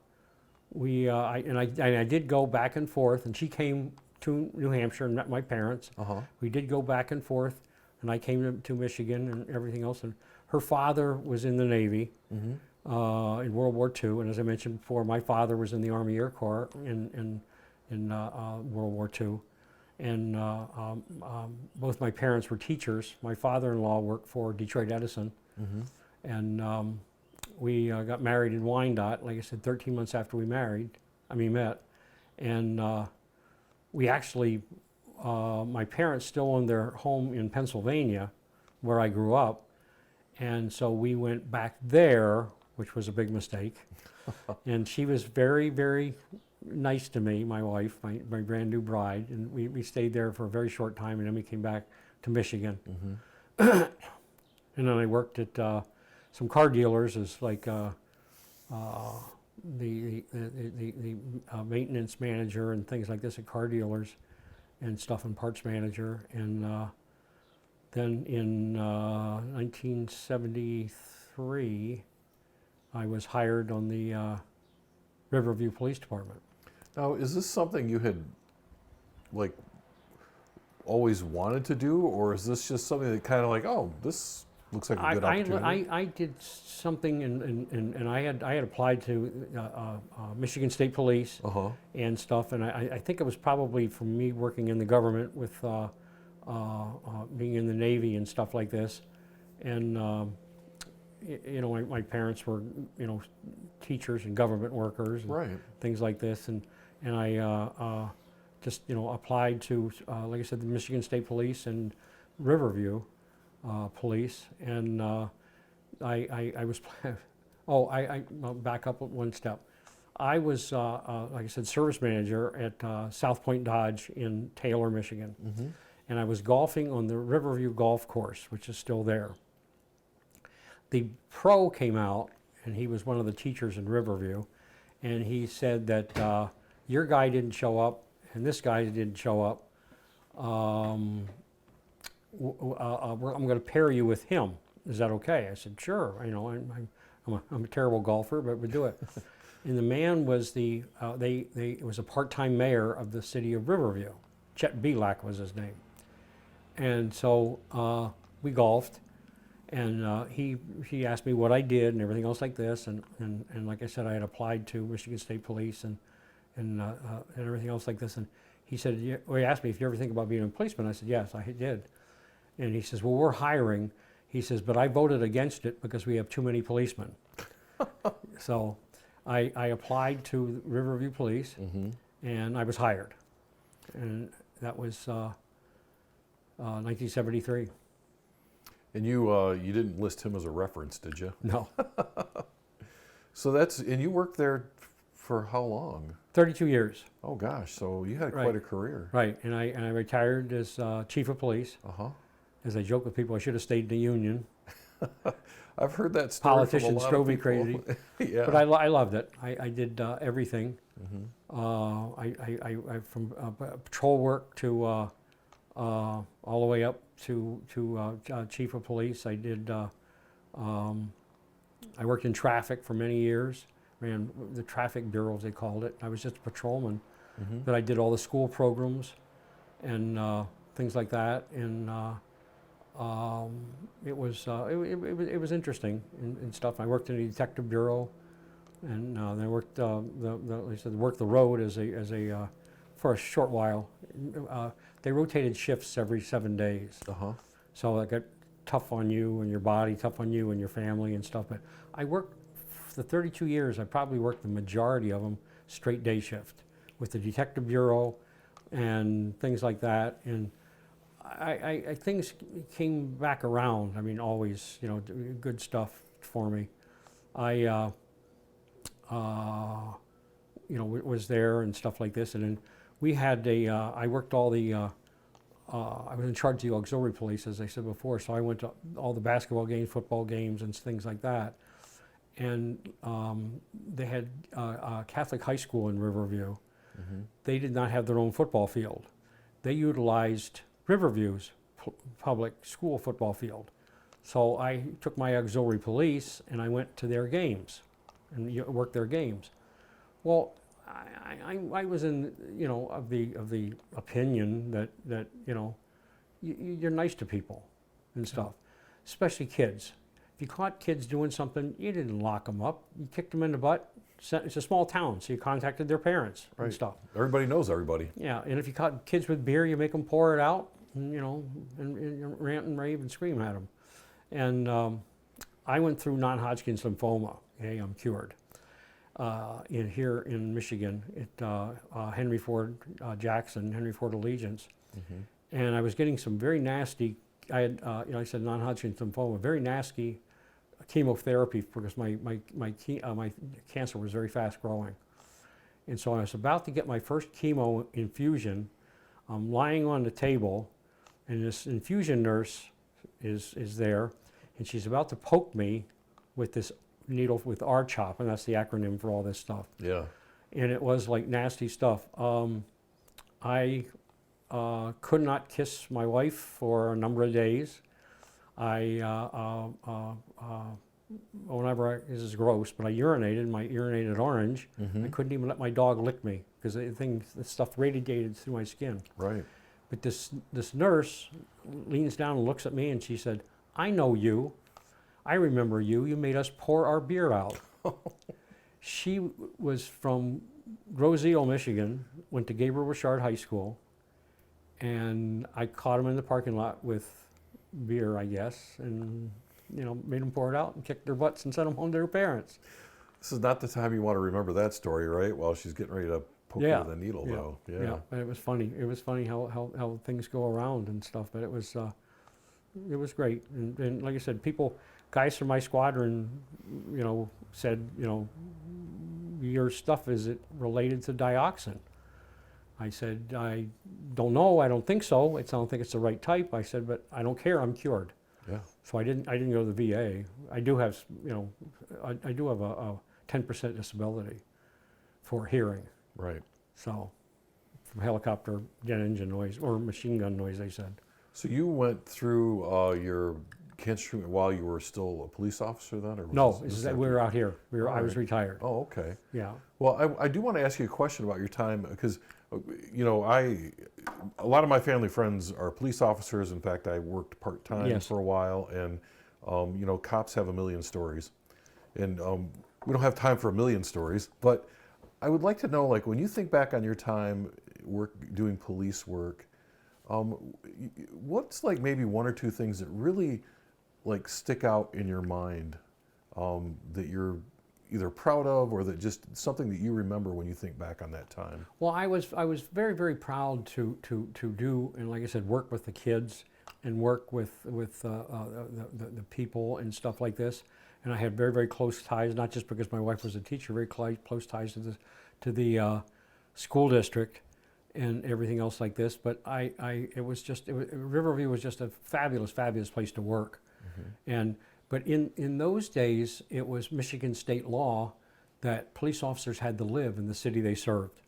did go back and forth, and she came to New Hampshire and met my parents. We did go back and forth, and I came to Michigan and everything else, and her father was in the Navy in World War II, and as I mentioned before, my father was in the Army Air Corps in World War II, and both my parents were teachers. My father-in-law worked for Detroit Edison, and we got married in Wyandotte, like I said, 13 months after we met, and we actually, my parents still owned their home in Pennsylvania, where I grew up, and so we went back there, which was a big mistake, and she was very, very nice to me, my wife, my brand new bride, and we stayed there for a very short time, and then we came back to Michigan. And then I worked at some car dealers as like the maintenance manager and things like this at car dealers and stuff, and parts manager. And then in 1973, I was hired on the Riverview Police Department. Now, is this something you had, like, always wanted to do, or is this just something that kind of like, oh, this looks like a good opportunity? I did something, and I had applied to Michigan State Police and stuff, and I think it was probably from me working in the government with being in the Navy and stuff like this, and you know, my parents were, you know, teachers and government workers and Right. things like this, and I just, you know, applied to, like I said, the Michigan State Police and Riverview Police, and I was, I'll back up one step. I was, like I said, service manager at South Point Dodge in Taylor, Michigan, and I was golfing on the Riverview Golf Course, which is still there. The pro came out, and he was one of the teachers in Riverview, and he said that your guy didn't show up, and this guy didn't show up. I'm going to pair you with him. Is that okay? I said, sure. You know, I'm a terrible golfer, but we'll do it. And the man was it was a part-time mayor of the city of Riverview. Chet Belak was his name. And so we golfed, and he asked me what I did and everything else like this, and like I said, I had applied to Michigan State Police and everything else like this, and he said, well, he asked me if you ever think about being a policeman. I said, yes, I did. And he says, well, we're hiring. He says, but I voted against it because we have too many policemen. So I applied to Riverview Police, and I was hired. And that was 1973. And you didn't list him as a reference, did you? No. So and you worked there for how long? 32 years. Oh gosh, so you had Right. quite a career. Right, and I retired as chief of police. As I joke with people, I should have stayed in the union. I've heard that story. Politicians from a lot drove of me people. crazy. Yeah. But I loved it. I did everything. I from patrol work to all the way up to chief of police. I did. I worked in traffic for many years. Ran the traffic bureau, as they called it. I was just a patrolman, but I did all the school programs and things like that. And it was interesting and stuff. I worked in the detective bureau, and then I worked like I said, worked the road as a for a short while. They rotated shifts every 7 days, so it got tough on you and your body, tough on you and your family and stuff. But I worked for the 32 years. I probably worked the majority of them straight day shift with the detective bureau and things like that. And I things came back around. I mean, always, you know, good stuff for me. I, you know, was there and stuff like this, and then we had I worked all the. I was in charge of the auxiliary police, as I said before, so I went to all the basketball games, football games, and things like that. And they had a Catholic high school in Riverview. They did not have their own football field. They utilized Riverview's public school football field. So I took my auxiliary police and I went to their games and worked their games. Well, I was in, you know, of the opinion that you know, you're nice to people and stuff, especially kids. If you caught kids doing something, you didn't lock them up. You kicked them in the butt. It's a small town, so you contacted their parents and stuff. Everybody knows everybody. Yeah, and if you caught kids with beer, you make them pour it out, and, you know, and rant and rave and scream at them. And I went through non-Hodgkin's lymphoma. Okay, I'm cured. Here in Michigan, at Henry Ford Jackson, Henry Ford Allegiance, and I was getting some very nasty. I had, you know, I said non-Hodgkin's lymphoma, very nasty chemotherapy because my cancer was very fast growing, and so I was about to get my first chemo infusion. I'm lying on the table, and this infusion nurse is there, and she's about to poke me with this needle with R-CHOP, and that's the acronym for all this stuff. Yeah. And it was like nasty stuff. I could not kiss my wife for a number of days. Whenever this is gross, but I urinated. My urinated orange. I couldn't even let my dog lick me because the stuff radiated through my skin. Right. But this nurse leans down and looks at me, and she said, "I know you. I remember you. You made us pour our beer out." She was from Roselle, Michigan, went to Gabriel Richard High School, and I caught him in the parking lot with beer, I guess, and made them pour it out and kicked their butts and sent them home to their parents. This is not the time you want to remember that story, right? While she's getting ready to poke you with a needle, though. Yeah, but it was funny. It was funny how things go around and stuff. But it was great. And like I said, guys from my squadron, said, your stuff, is it related to dioxin? I said, I don't know. I don't think so. I don't think it's the right type. I said, but I don't care. I'm cured. Yeah. So I didn't go to the VA. I do have, I do have a 10% disability for hearing. Right. So, from helicopter jet engine noise or machine gun noise, they said. So you went through your cancer treatment while you were still a police officer then, or No, we were out here. I was retired. Oh, okay. Yeah. Well, I do want to ask you a question about your time because, a lot of my family friends are police officers. In fact, I worked part-time for a while, and cops have a million stories, and we don't have time for a million stories. But I would like to know, like, when you think back on your time doing police work, what's like maybe one or two things that really like stick out in your mind that you're either proud of or that just something that you remember when you think back on that time? Well, I was very, very proud to do, and like I said, work with the kids and work with the people and stuff like this. And I had very, very close ties, not just because my wife was a teacher, very close ties to the school district and everything else like this. But Riverview was just a fabulous, fabulous place to work. Mm-hmm. But in those days, it was Michigan state law that police officers had to live in the city they served.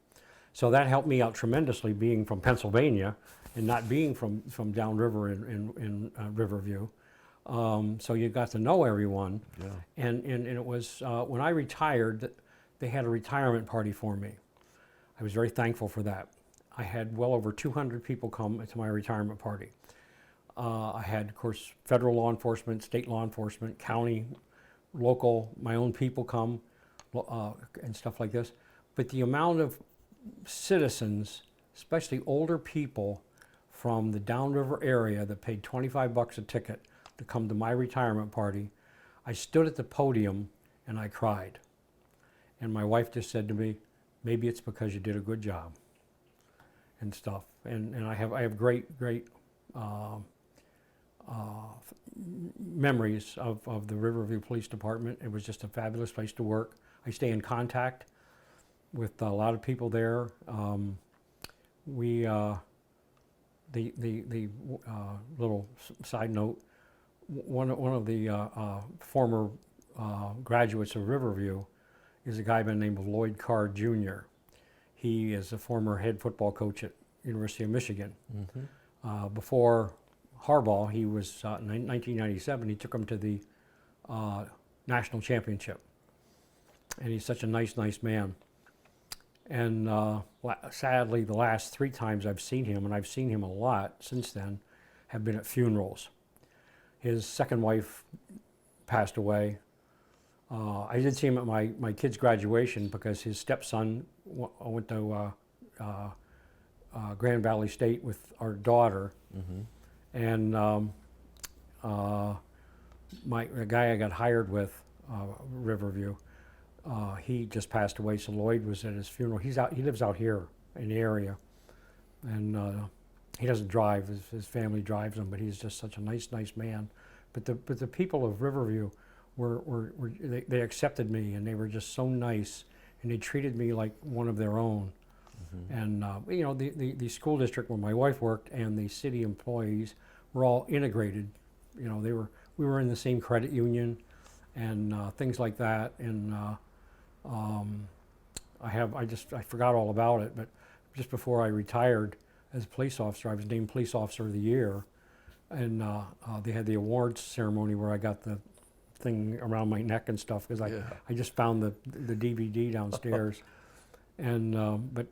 So that helped me out tremendously, being from Pennsylvania and not being from downriver in Riverview. So you got to know everyone. Yeah. And it was, when I retired, they had a retirement party for me. I was very thankful for that. I had well over 200 people come to my retirement party. I had, of course, federal law enforcement, state law enforcement, county, local, my own people come, and stuff like this. But the amount of citizens, especially older people from the downriver area that paid $25 a ticket to come to my retirement party, I stood at the podium and I cried. And my wife just said to me, maybe it's because you did a good job and stuff. And I have great memories of the Riverview Police Department. It was just a fabulous place to work. I stay in contact with a lot of people there. The little side note, one of the former graduates of Riverview is a guy by the name of Lloyd Carr Jr. He is a former head football coach at University of Michigan. Mm-hmm. Before Harbaugh, he was in 1997. He took him to the national championship, and he's such a nice man. And sadly, the last 3 times I've seen him, and I've seen him a lot since then, have been at funerals. His second wife passed away. I did see him at my kid's graduation because his stepson went to Grand Valley State with our daughter. Mm-hmm. And the guy I got hired with, Riverview, he just passed away, so Lloyd was at his funeral. He lives out here in the area, and he doesn't drive. His family drives him, but he's just such a nice man. But the people of Riverview they accepted me, and they were just so nice, and they treated me like one of their own. Mm-hmm. And the school district where my wife worked and the city employees were all integrated. We were in the same credit union and things like that. And I forgot all about it, but just before I retired as a police officer, I was named Police Officer of the Year, and they had the awards ceremony where I got the thing around my neck and stuff because I just found the DVD downstairs. And but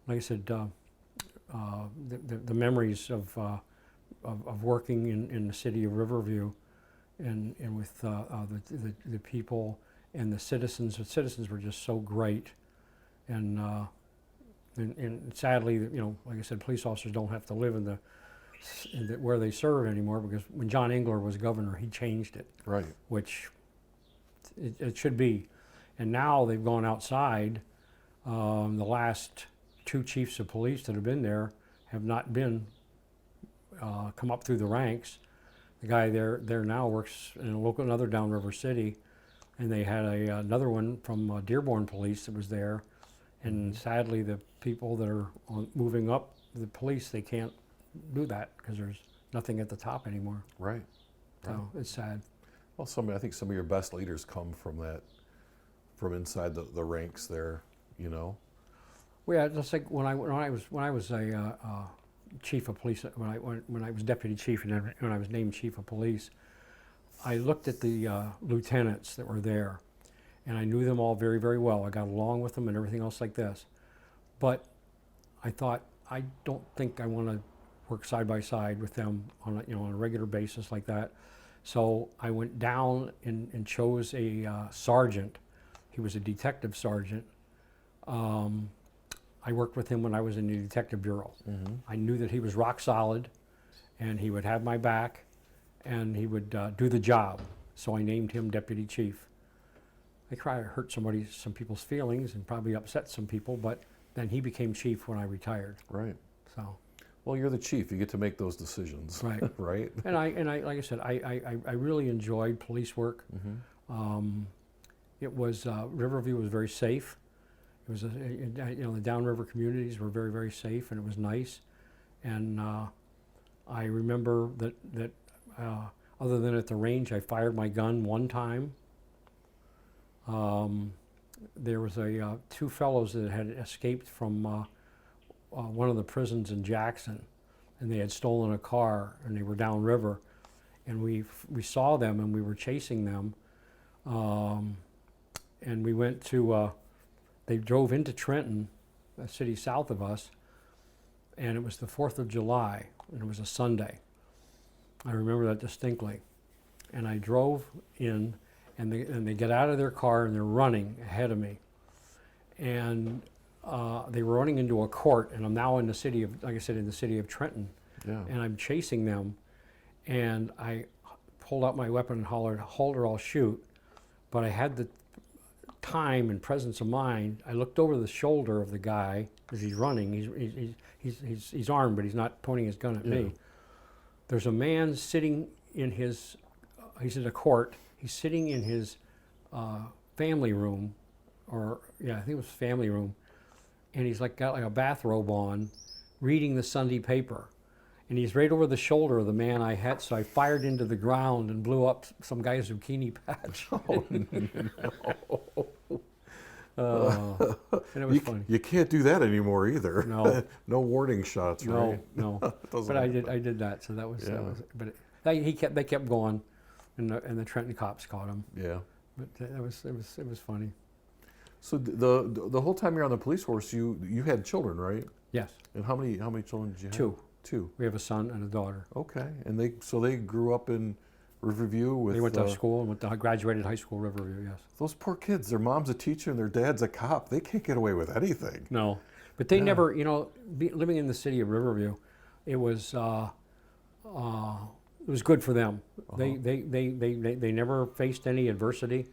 like I said, the memories of working in the city of Riverview, and with the people and the citizens. The citizens were just so great, and sadly, like I said, police officers don't have to live in the where they serve anymore, because when John Engler was governor, he changed it, Right. which it should be. And now they've gone outside. The last 2 chiefs of police that have been there have not been come up through the ranks. The guy there now works in another downriver city, and they had another one from Dearborn Police that was there. And sadly, the people that are moving up the police, they can't do that because there's nothing at the top anymore. Right. So it's sad. Well, I think some of your best leaders come from inside the ranks there, you know. Well, yeah, just like when I was a chief of police, when I was deputy chief, and then when I was named chief of police, I looked at the lieutenants that were there, and I knew them all very, very well. I got along with them and everything else like this. But I thought, I don't think I want to work side by side with them on a regular basis like that. So I went down and chose a sergeant. He was a detective sergeant. I worked with him when I was in the detective bureau. I knew that he was rock solid, and he would have my back, and he would do the job. So I named him deputy chief. I tried to hurt some people's feelings and probably upset some people, but then he became chief when I retired. Right. So. Well, you're the chief. You get to make those decisions. Right. Right. And I, like I said, I really enjoyed police work. It was Riverview was very safe. It was the downriver communities were very, very safe, and it was nice. And I remember that other than at the range, I fired my gun one time. There was 2 fellows that had escaped from one of the prisons in Jackson, and they had stolen a car, and they were downriver, and we saw them, and we were chasing them, and we went to. They drove into Trenton, a city south of us, and it was the 4th of July, and it was a Sunday. I remember that distinctly. And I drove in, and they get out of their car, and they're running ahead of me. And they were running into a court, and I'm now in the city of, like I said, in the city of Trenton. Yeah. And I'm chasing them, and I pulled out my weapon and hollered, "Hold or I'll shoot." But I had the time and presence of mind. I looked over the shoulder of the guy as he's running. He's armed, but he's not pointing his gun at me. There's a man sitting in his. He's in a court. He's sitting in his family room, I think it was family room, and he's got a bathrobe on, reading the Sunday paper. And he's right over the shoulder of the man I had, so I fired into the ground and blew up some guy's zucchini patch. Oh, no. And it was funny. You can't do that anymore either. No. No warning shots, right? No. But I did that, so that was. They kept going, and the Trenton cops caught him. Yeah. But it was funny. So the whole time you're on the police force, you had children, right? Yes. And how many children did you have? 2. 2. We have a son and a daughter. Okay. And they grew up in Riverview with. They went to school and graduated high school, Riverview. Yes. Those poor kids. Their mom's a teacher and their dad's a cop. They can't get away with anything. No, but they never. Living in the city of Riverview, it was good for them. They never faced any adversity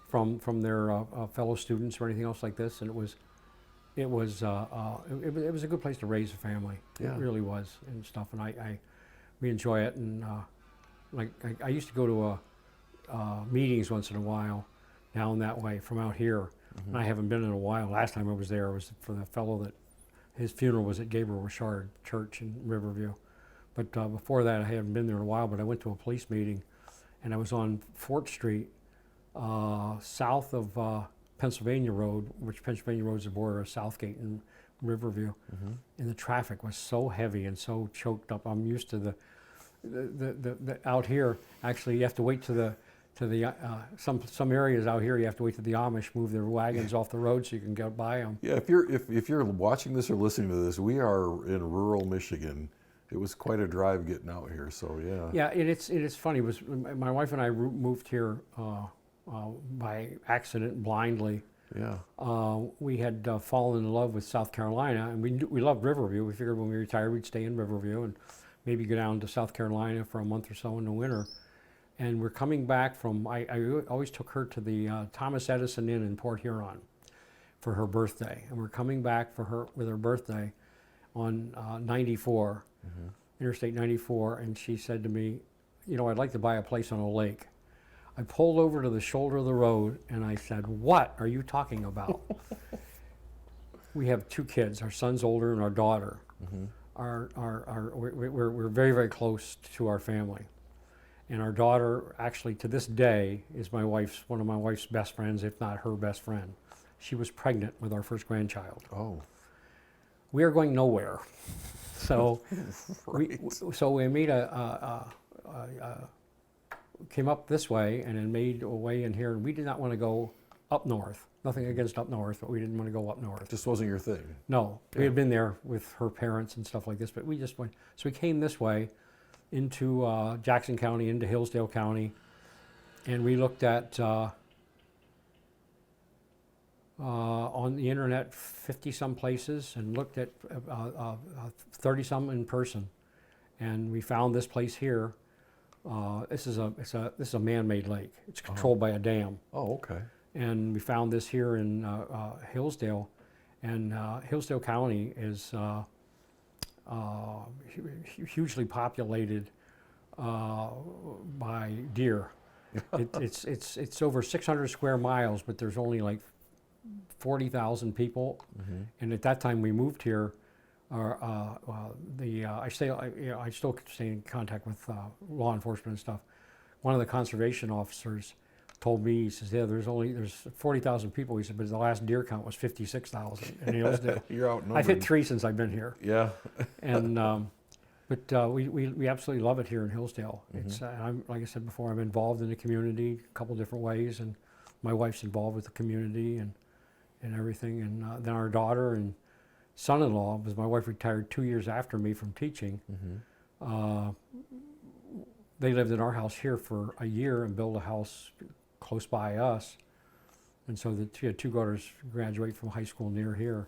from their fellow students or anything else like this, and it was a good place to raise a family. Yeah. It really was and stuff, and we enjoy it. And I used to go to meetings once in a while down that way from out here, and I haven't been in a while. Last time I was there was for the fellow that his funeral was at Gabriel Richard Church in Riverview. But before that, I hadn't been there in a while. But I went to a police meeting, and I was on Fort Street, south of Pennsylvania Road, which Pennsylvania Road is the border of Southgate and Riverview, and the traffic was so heavy and so choked up. I'm used to the out here. Actually, you have to wait to some areas out here. You have to wait till the Amish move their wagons off the road so you can get by them. Yeah, if you're watching this or listening to this, we are in rural Michigan. It was quite a drive getting out here. So yeah. Yeah, and it's funny. It was my wife and I moved here by accident, blindly. Yeah. We had fallen in love with South Carolina, and we loved Riverview. We figured when we retired we'd stay in Riverview, maybe go down to South Carolina for a month or so in the winter. And we're coming back from, I always took her to the Thomas Edison Inn in Port Huron for her birthday. And we're coming back with her birthday on 94, Interstate 94. And she said to me, you know, I'd like to buy a place on a lake. I pulled over to the shoulder of the road and I said, what are you talking about? We have 2 kids. Our son's older and our daughter. We're very, very close to our family. And our daughter, actually, to this day, is one of my wife's best friends, if not her best friend. She was pregnant with our first grandchild. Oh. We are going nowhere. So, Right. we made came up this way and then made a way in here. And we did not want to go up north. Nothing against up north, but we didn't want to go up north. Just wasn't your thing. No, we had been there with her parents and stuff like this, but we just went. So we came this way into Jackson County, into Hillsdale County, and we looked at on the internet 50-some places and looked at 30-some in person, and we found this place here. This is a man-made lake. It's controlled by a dam. Oh, okay. And we found this here in Hillsdale, and Hillsdale County is hugely populated by deer. It's over 600 square miles, but there's only like 40,000 people. And at that time we moved here, I still stay in contact with law enforcement and stuff. One of the conservation officers told me, he says, yeah, there's 40,000 people. He said, but the last deer count was 56,000 in Hillsdale. You're outnumbered. I've hit 3 since I've been here. Yeah. And but we absolutely love it here in Hillsdale. It's I'm, like I said before, I'm involved in the community a couple different ways, and my wife's involved with the community and everything. And then our daughter and son-in-law, because my wife retired 2 years after me from teaching. They lived in our house here for a year and built a house close by us, and so she had 2 daughters graduate from high school near here.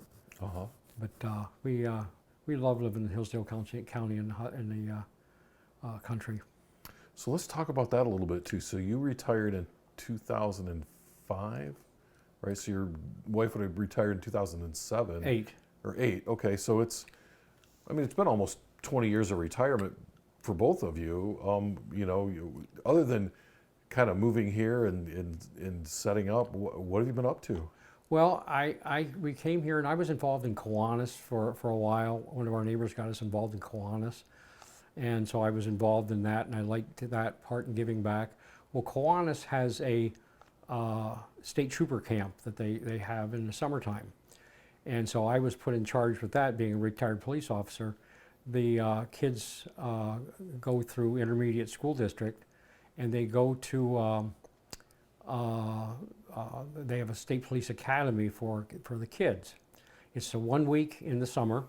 But we love living in Hillsdale County in the country. So let's talk about that a little bit too. So you retired in 2005, right? So your wife would have retired in 2007. 8. Or 8. Okay, so it's been almost 20 years of retirement for both of you. Other than kind of moving here and setting up, what have you been up to? Well, we came here and I was involved in Kiwanis for a while. One of our neighbors got us involved in Kiwanis, and so I was involved in that, and I liked that part in giving back. Well, Kiwanis has a state trooper camp that they have in the summertime, and so I was put in charge with that, being a retired police officer. The kids go through intermediate school district, and they go to they have a state police academy for the kids. It's a 1 week in the summer,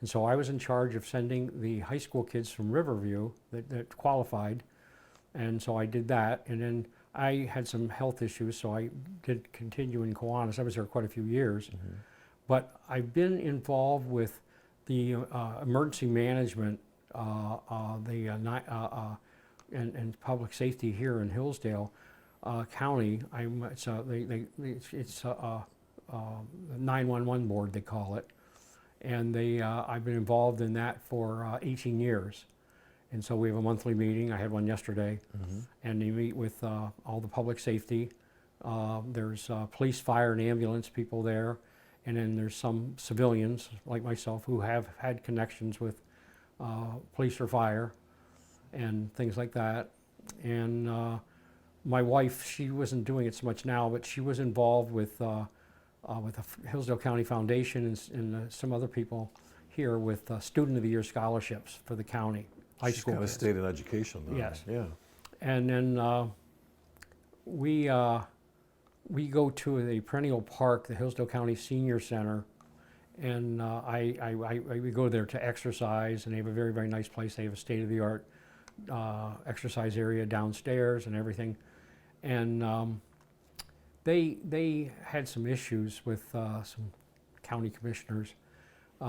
and so I was in charge of sending the high school kids from Riverview that qualified, and so I did that. And then I had some health issues, so I did continue in Kiwanis. I was there quite a few years, but I've been involved with the emergency management and public safety here in Hillsdale County. It's a 911 board, they call it, and I've been involved in that for 18 years. And so we have a monthly meeting. I had one yesterday, and they meet with all the public safety. There's police, fire, and ambulance people there, and then there's some civilians like myself who have had connections with police or fire and things like that. And my wife, she wasn't doing it so much now, but she was involved with the Hillsdale County Foundation and some other people here with Student of the Year scholarships for the county. High school Kind of kids. stayed in education, though. Yes. Yeah. And then we go to the perennial park, the Hillsdale County Senior Center, and we go there to exercise, and they have a very, very nice place. They have a state-of-the-art exercise area downstairs and everything. And they had some issues with some county commissioners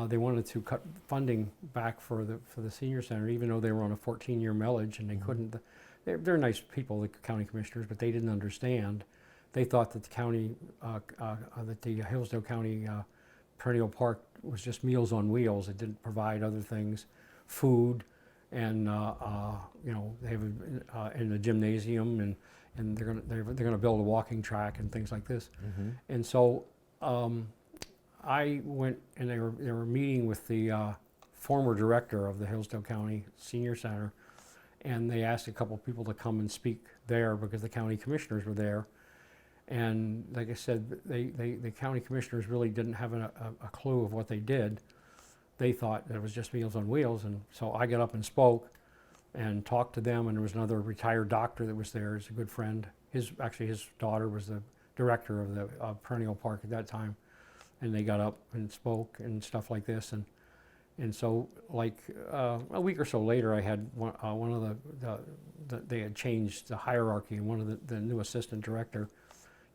they wanted to cut funding back for the senior center, even though they were on a 14-year millage and they couldn't. They're nice people, the county commissioners, but they didn't understand. They thought that the county, that the Hillsdale County Perennial Park was just Meals on Wheels. It didn't provide other things, food, and you know, they have in the gymnasium, and they're gonna build a walking track and things like this. And so I went, and they were meeting with the former director of the Hillsdale County Senior Center, and they asked a couple of people to come and speak there because the county commissioners were there. And like I said, the county commissioners really didn't have a clue of what they did. They thought that it was just Meals on Wheels, and so I got up and spoke and talked to them, and there was another retired doctor that was there. He's a good friend. Actually, his daughter was the director of the Perennial Park at that time, and they got up and spoke and stuff like this. And so, like a week or so later, I had one of they had changed the hierarchy, and one of the new assistant director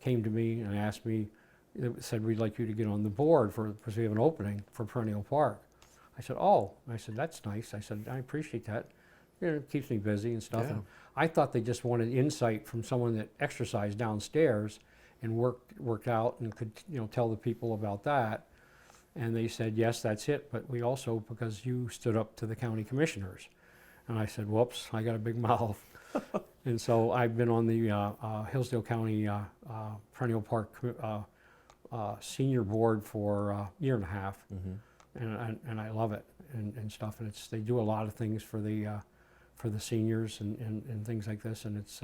came to me and asked me, said, "We'd like you to get on the board because we have an opening for Perennial Park." I said, "Oh," I said, "That's nice." I said, "I appreciate that. You know, it keeps me busy and stuff." Yeah. And I thought they just wanted insight from someone that exercised downstairs and worked out and could, you know, tell the people about that. And they said, "Yes, that's it, but we also, because you stood up to the county commissioners." And I said, "Whoops, I got a big mouth." And so I've been on the Hillsdale County Perennial Park senior board for a year and a half, and I love it and stuff. And they do a lot of things for the seniors and things like this, and it's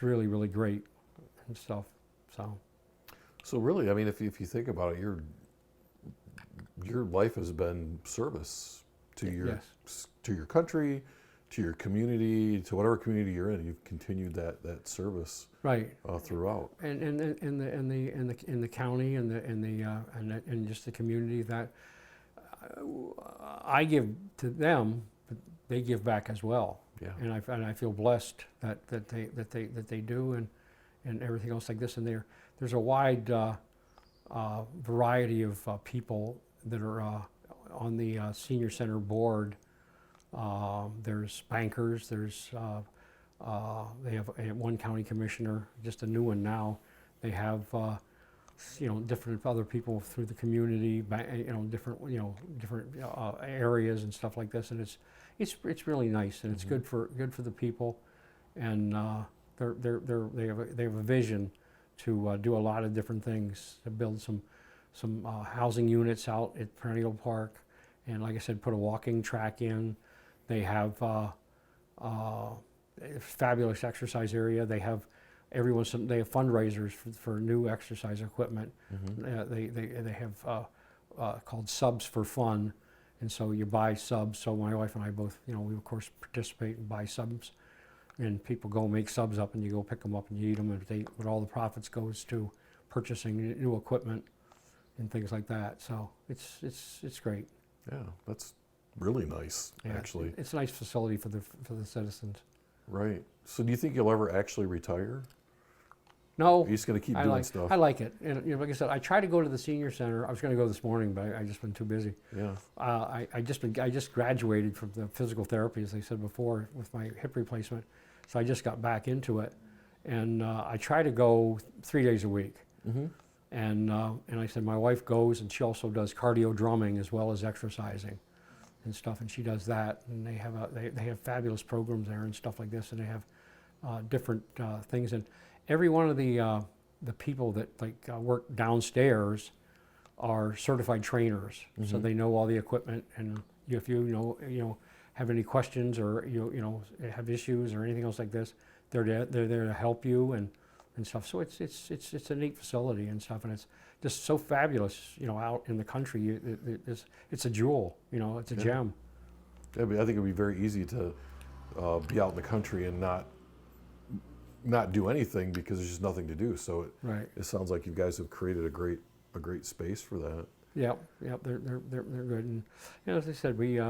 really, really great and stuff. So really, I mean, if you think about it, your life has been service to your country, to your community, to whatever community you're in. You've continued that service Right. Throughout. And in the county and just the community that I give to them, but they give back as well. Yeah. And I feel blessed that they do and everything else like this. And there's a wide variety of people that are on the senior center board. There's bankers. There's they have one county commissioner, just a new one now. They have you know, different other people through the community, you know, different areas and stuff like this. And it's really nice, and it's good for the people. And they have a vision to do a lot of different things, to build some housing units out at Perennial Park, and like I said, put a walking track in. They have a fabulous exercise area. They have they have fundraisers for new exercise equipment. They have called Subs for Fun, and so you buy subs. So my wife and I both, you know, we of course participate and buy subs, and people go make subs up, and you go pick them up and you eat them, but all the profits goes to purchasing new equipment and things like that. So it's great. Yeah, that's really nice, actually. It's a nice facility for the citizens. Right. So do you think you'll ever actually retire? No. You're just going to keep doing stuff? I like it. And, you know, like I said, I try to go to the senior center. I was going to go this morning, but I just been too busy. Yeah. I just graduated from the physical therapy, as I said before, with my hip replacement. So I just got back into it. And I try to go 3 days a week. And I said, my wife goes, and she also does cardio drumming as well as exercising and stuff, and she does that. And they have fabulous programs there and stuff like this, and they have different things. And every one of the people that work downstairs are certified trainers, so they know all the equipment. And if you have any questions or have issues or anything else like this, they're there to help you and stuff. So it's a neat facility and stuff, and it's just so fabulous. You know, out in the country, it's a jewel. You know, it's a gem. Yeah, I think it'd be very easy to be out in the country and not do anything because there's just nothing to do. So it sounds like you guys have created a great space for that. Yeah, they're good. And as I said, we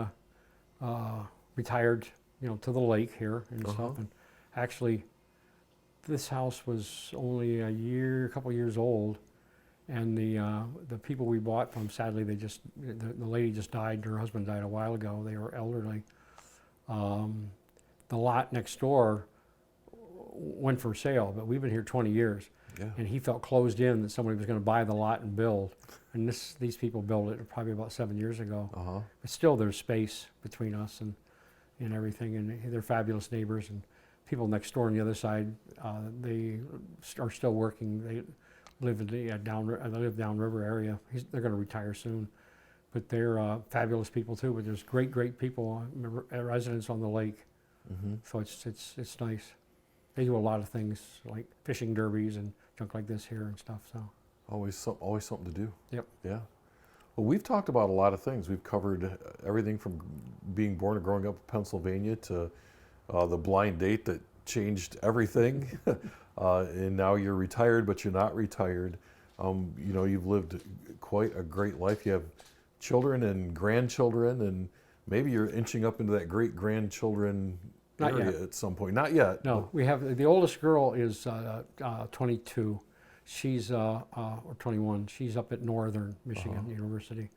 retired, to the lake here and stuff. And actually, this house was only a couple years old, And the people we bought from, sadly, the lady just died. Her husband died a while ago. They were elderly. The lot next door went for sale, but we've been here 20 years. Yeah. And he felt closed in that somebody was going to buy the lot and build. And these people built it probably about 7 years ago. Uh-huh. But still, there's space between us and everything. And they're fabulous neighbors. And people next door on the other side, they are still working. They live in the downriver area. They're going to retire soon. But they're fabulous people too. But there's great people, residents on the lake. Mm-hmm. So it's nice. They do a lot of things like fishing derbies and junk like this here and stuff. So Always something to do. Yep. Yeah. Well, we've talked about a lot of things. We've covered everything from being born and growing up in Pennsylvania to the blind date that changed everything. And now you're retired, but you're not retired. You've lived quite a great life. You have children and grandchildren, and maybe you're inching up into that great-grandchildren Not area yet. at some point. Not yet. no, we have the oldest girl is 22. She's or 21. She's up at Northern Michigan University,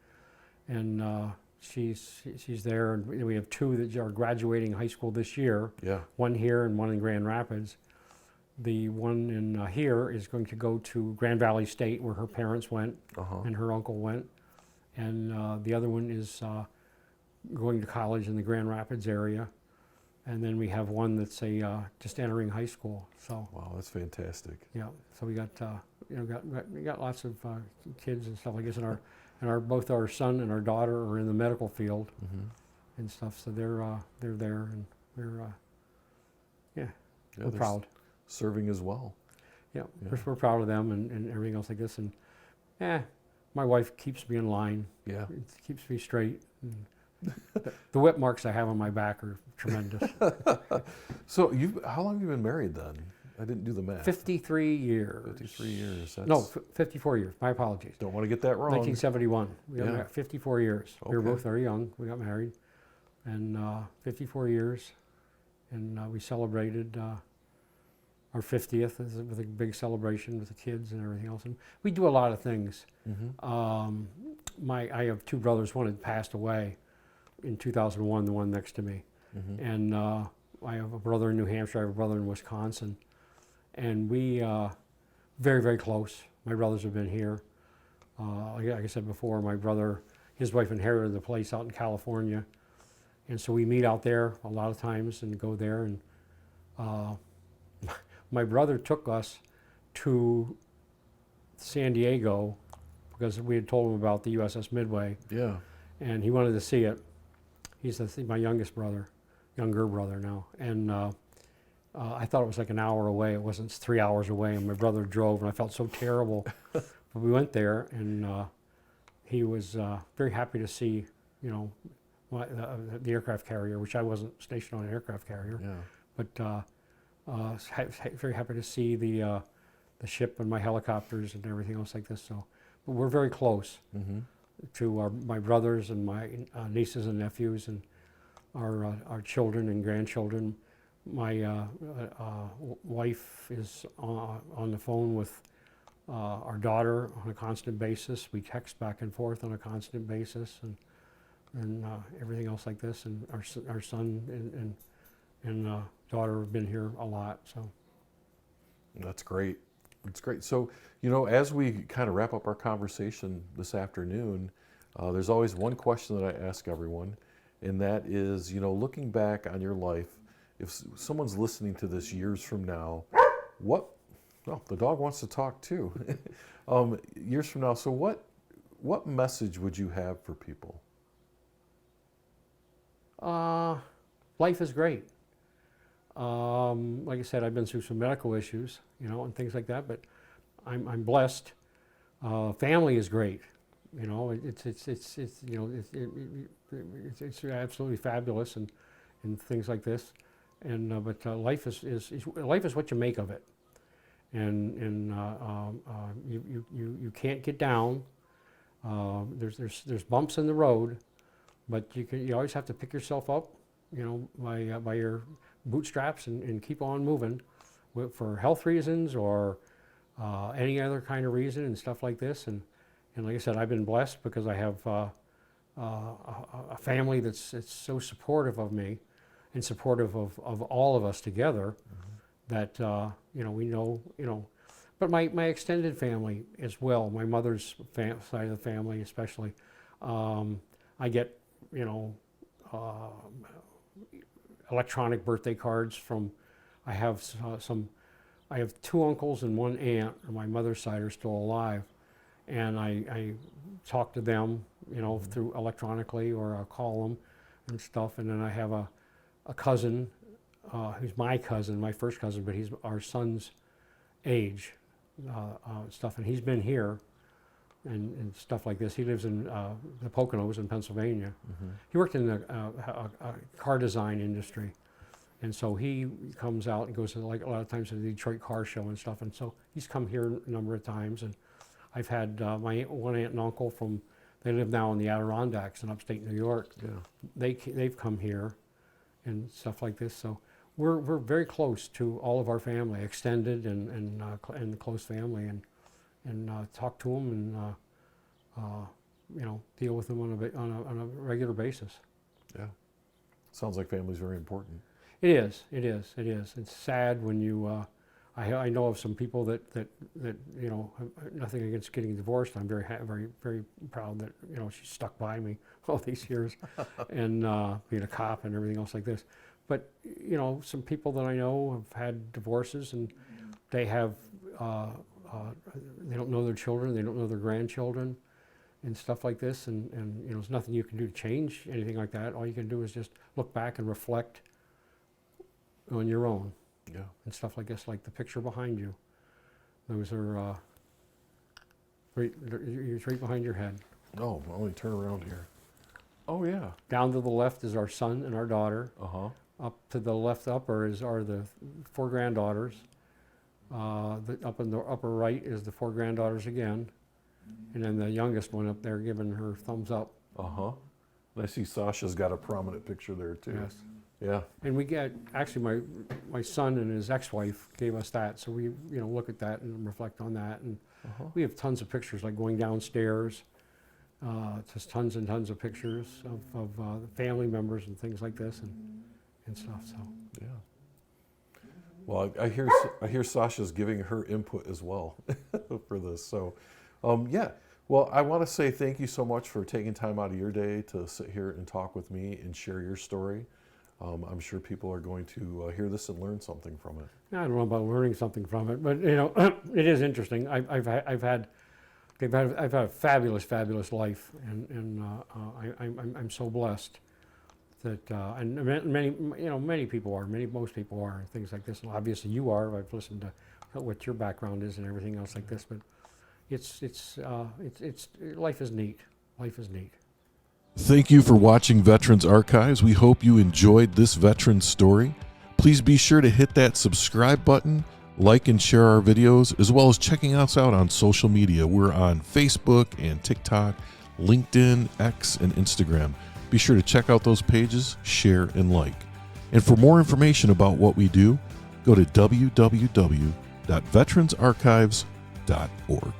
and she's there. And we have two that are graduating high school this year. Yeah. One here and one in Grand Rapids. The one in here is going to go to Grand Valley State, where her parents went and her uncle went, and the other one is going to college in the Grand Rapids area. And then we have one that's just entering high school. So Wow, that's fantastic. yeah, so we got we got lots of kids and stuff like this, and both our son and our daughter are in the medical field and stuff. So they're there, and we're Yeah, we're they're proud. Serving as well. Yeah, Yeah. we're proud of them and everything else like this. And my wife keeps me in line. Yeah. It keeps me straight. And the whip marks I have on my back are tremendous. So how long have you been married then? I didn't do the math. 53 years. 53 years. That's, No, 54 years. My apologies. Don't want to get that wrong. 1971. We got Yeah. married 54 years. We were Okay. both very young. We got married, and 54 years, and we celebrated our 50th with a big celebration with the kids and everything else. And we do a lot of things. I have two brothers. One had passed away in 2001. The one next to me, and I have a brother in New Hampshire. I have a brother in Wisconsin, and we very, very close. My brothers have been here. Like I said before, my brother, his wife inherited the place out in California, and so we meet out there a lot of times and go there. And my brother took us to San Diego because we had told him about the USS Midway, Yeah. and he wanted to see it. He's my younger brother now, and I thought it was like an hour away. It wasn't. It's 3 hours away, and my brother drove, and I felt so terrible. But we went there, and he was very happy to see, the aircraft carrier, which I wasn't stationed on an aircraft carrier, Yeah. but very happy to see the ship and my helicopters and everything else like this. So, but we're very close to my brothers and my nieces and nephews and our children and grandchildren. My wife is on the phone with our daughter on a constant basis. We text back and forth on a constant basis, and everything else like this. And our son and daughter have been here a lot. So That's great. That's great. So, as we kind of wrap up our conversation this afternoon, there's always one question that I ask everyone, and that is, looking back on your life, if someone's listening to this years from now, the dog wants to talk too. Years from now, so what message would you have for people? life is great. Like I said, I've been through some medical issues, and things like that, but I'm blessed. Family is great. It's absolutely fabulous and things like this. And but life is what you make of it. And you can't get down. There's bumps in the road, but you always have to pick yourself up, by your bootstraps and keep on moving, for health reasons or any other kind of reason and stuff like this. And like I said, I've been blessed because I have a family that's so supportive of me and supportive of all of us together that, we know, but my extended family as well, my mother's side of the family especially, I get, electronic birthday cards from, I have I have 2 uncles and 1 aunt on my mother's side are still alive. And I talk to them, through electronically, or I'll call them and stuff. And then I have a cousin, who's my cousin, my first cousin, but he's our son's age, stuff. And he's been here and stuff like this. He lives in the Poconos in Pennsylvania. He worked in the car design industry. And so he comes out and goes to, like, a lot of times to the Detroit Car Show and stuff. And so he's come here a number of times. And I've had my one aunt and uncle they live now in the Adirondacks in upstate New York. Yeah. They've come here and stuff like this. So we're very close to all of our family, extended and close family, and talk to them and deal with them on a regular basis. Yeah, sounds like family's very important. It is. It's sad when you. I know of some people that nothing against getting divorced. I'm very very proud that she's stuck by me all these years, and being a cop and everything else like this. But some people that I know have had divorces, and they have they don't know their children, they don't know their grandchildren, and stuff like this. And there's nothing you can do to change anything like that. All you can do is just look back and reflect on your own. Yeah. And stuff like this, like the picture behind you. Those are right behind your head. Oh, let me turn around here. Oh, yeah. Down to the left is our son and our daughter. Up to the left upper are the 4 granddaughters. Up in the upper right is the 4 granddaughters again. And then the youngest one up there giving her thumbs up. And I see Sasha's got a prominent picture there too. Yes. Yeah. And we get, actually my son and his ex-wife gave us that, so we look at that and reflect on that. And we have tons of pictures, like going downstairs, just tons and tons of pictures of family members and things like this and stuff. So yeah. Well, I hear Sasha's giving her input as well for this. So yeah. Well, I want to say thank you so much for taking time out of your day to sit here and talk with me and share your story. I'm sure people are going to hear this and learn something from it. I don't know about learning something from it, but it is interesting. I've had a fabulous life, and I'm so blessed that and many people are, most people are, and things like this. And obviously you are. I've listened to what your background is and everything else like this, but it's life is neat. Life is neat. Thank you for watching Veterans Archives. We hope you enjoyed this veteran story. Please be sure to hit that subscribe button, like and share our videos, as well as checking us out on social media. We're on Facebook and TikTok, LinkedIn, X, and Instagram. Be sure to check out those pages, share, and like. And for more information about what we do, go to www.veteransarchives.org.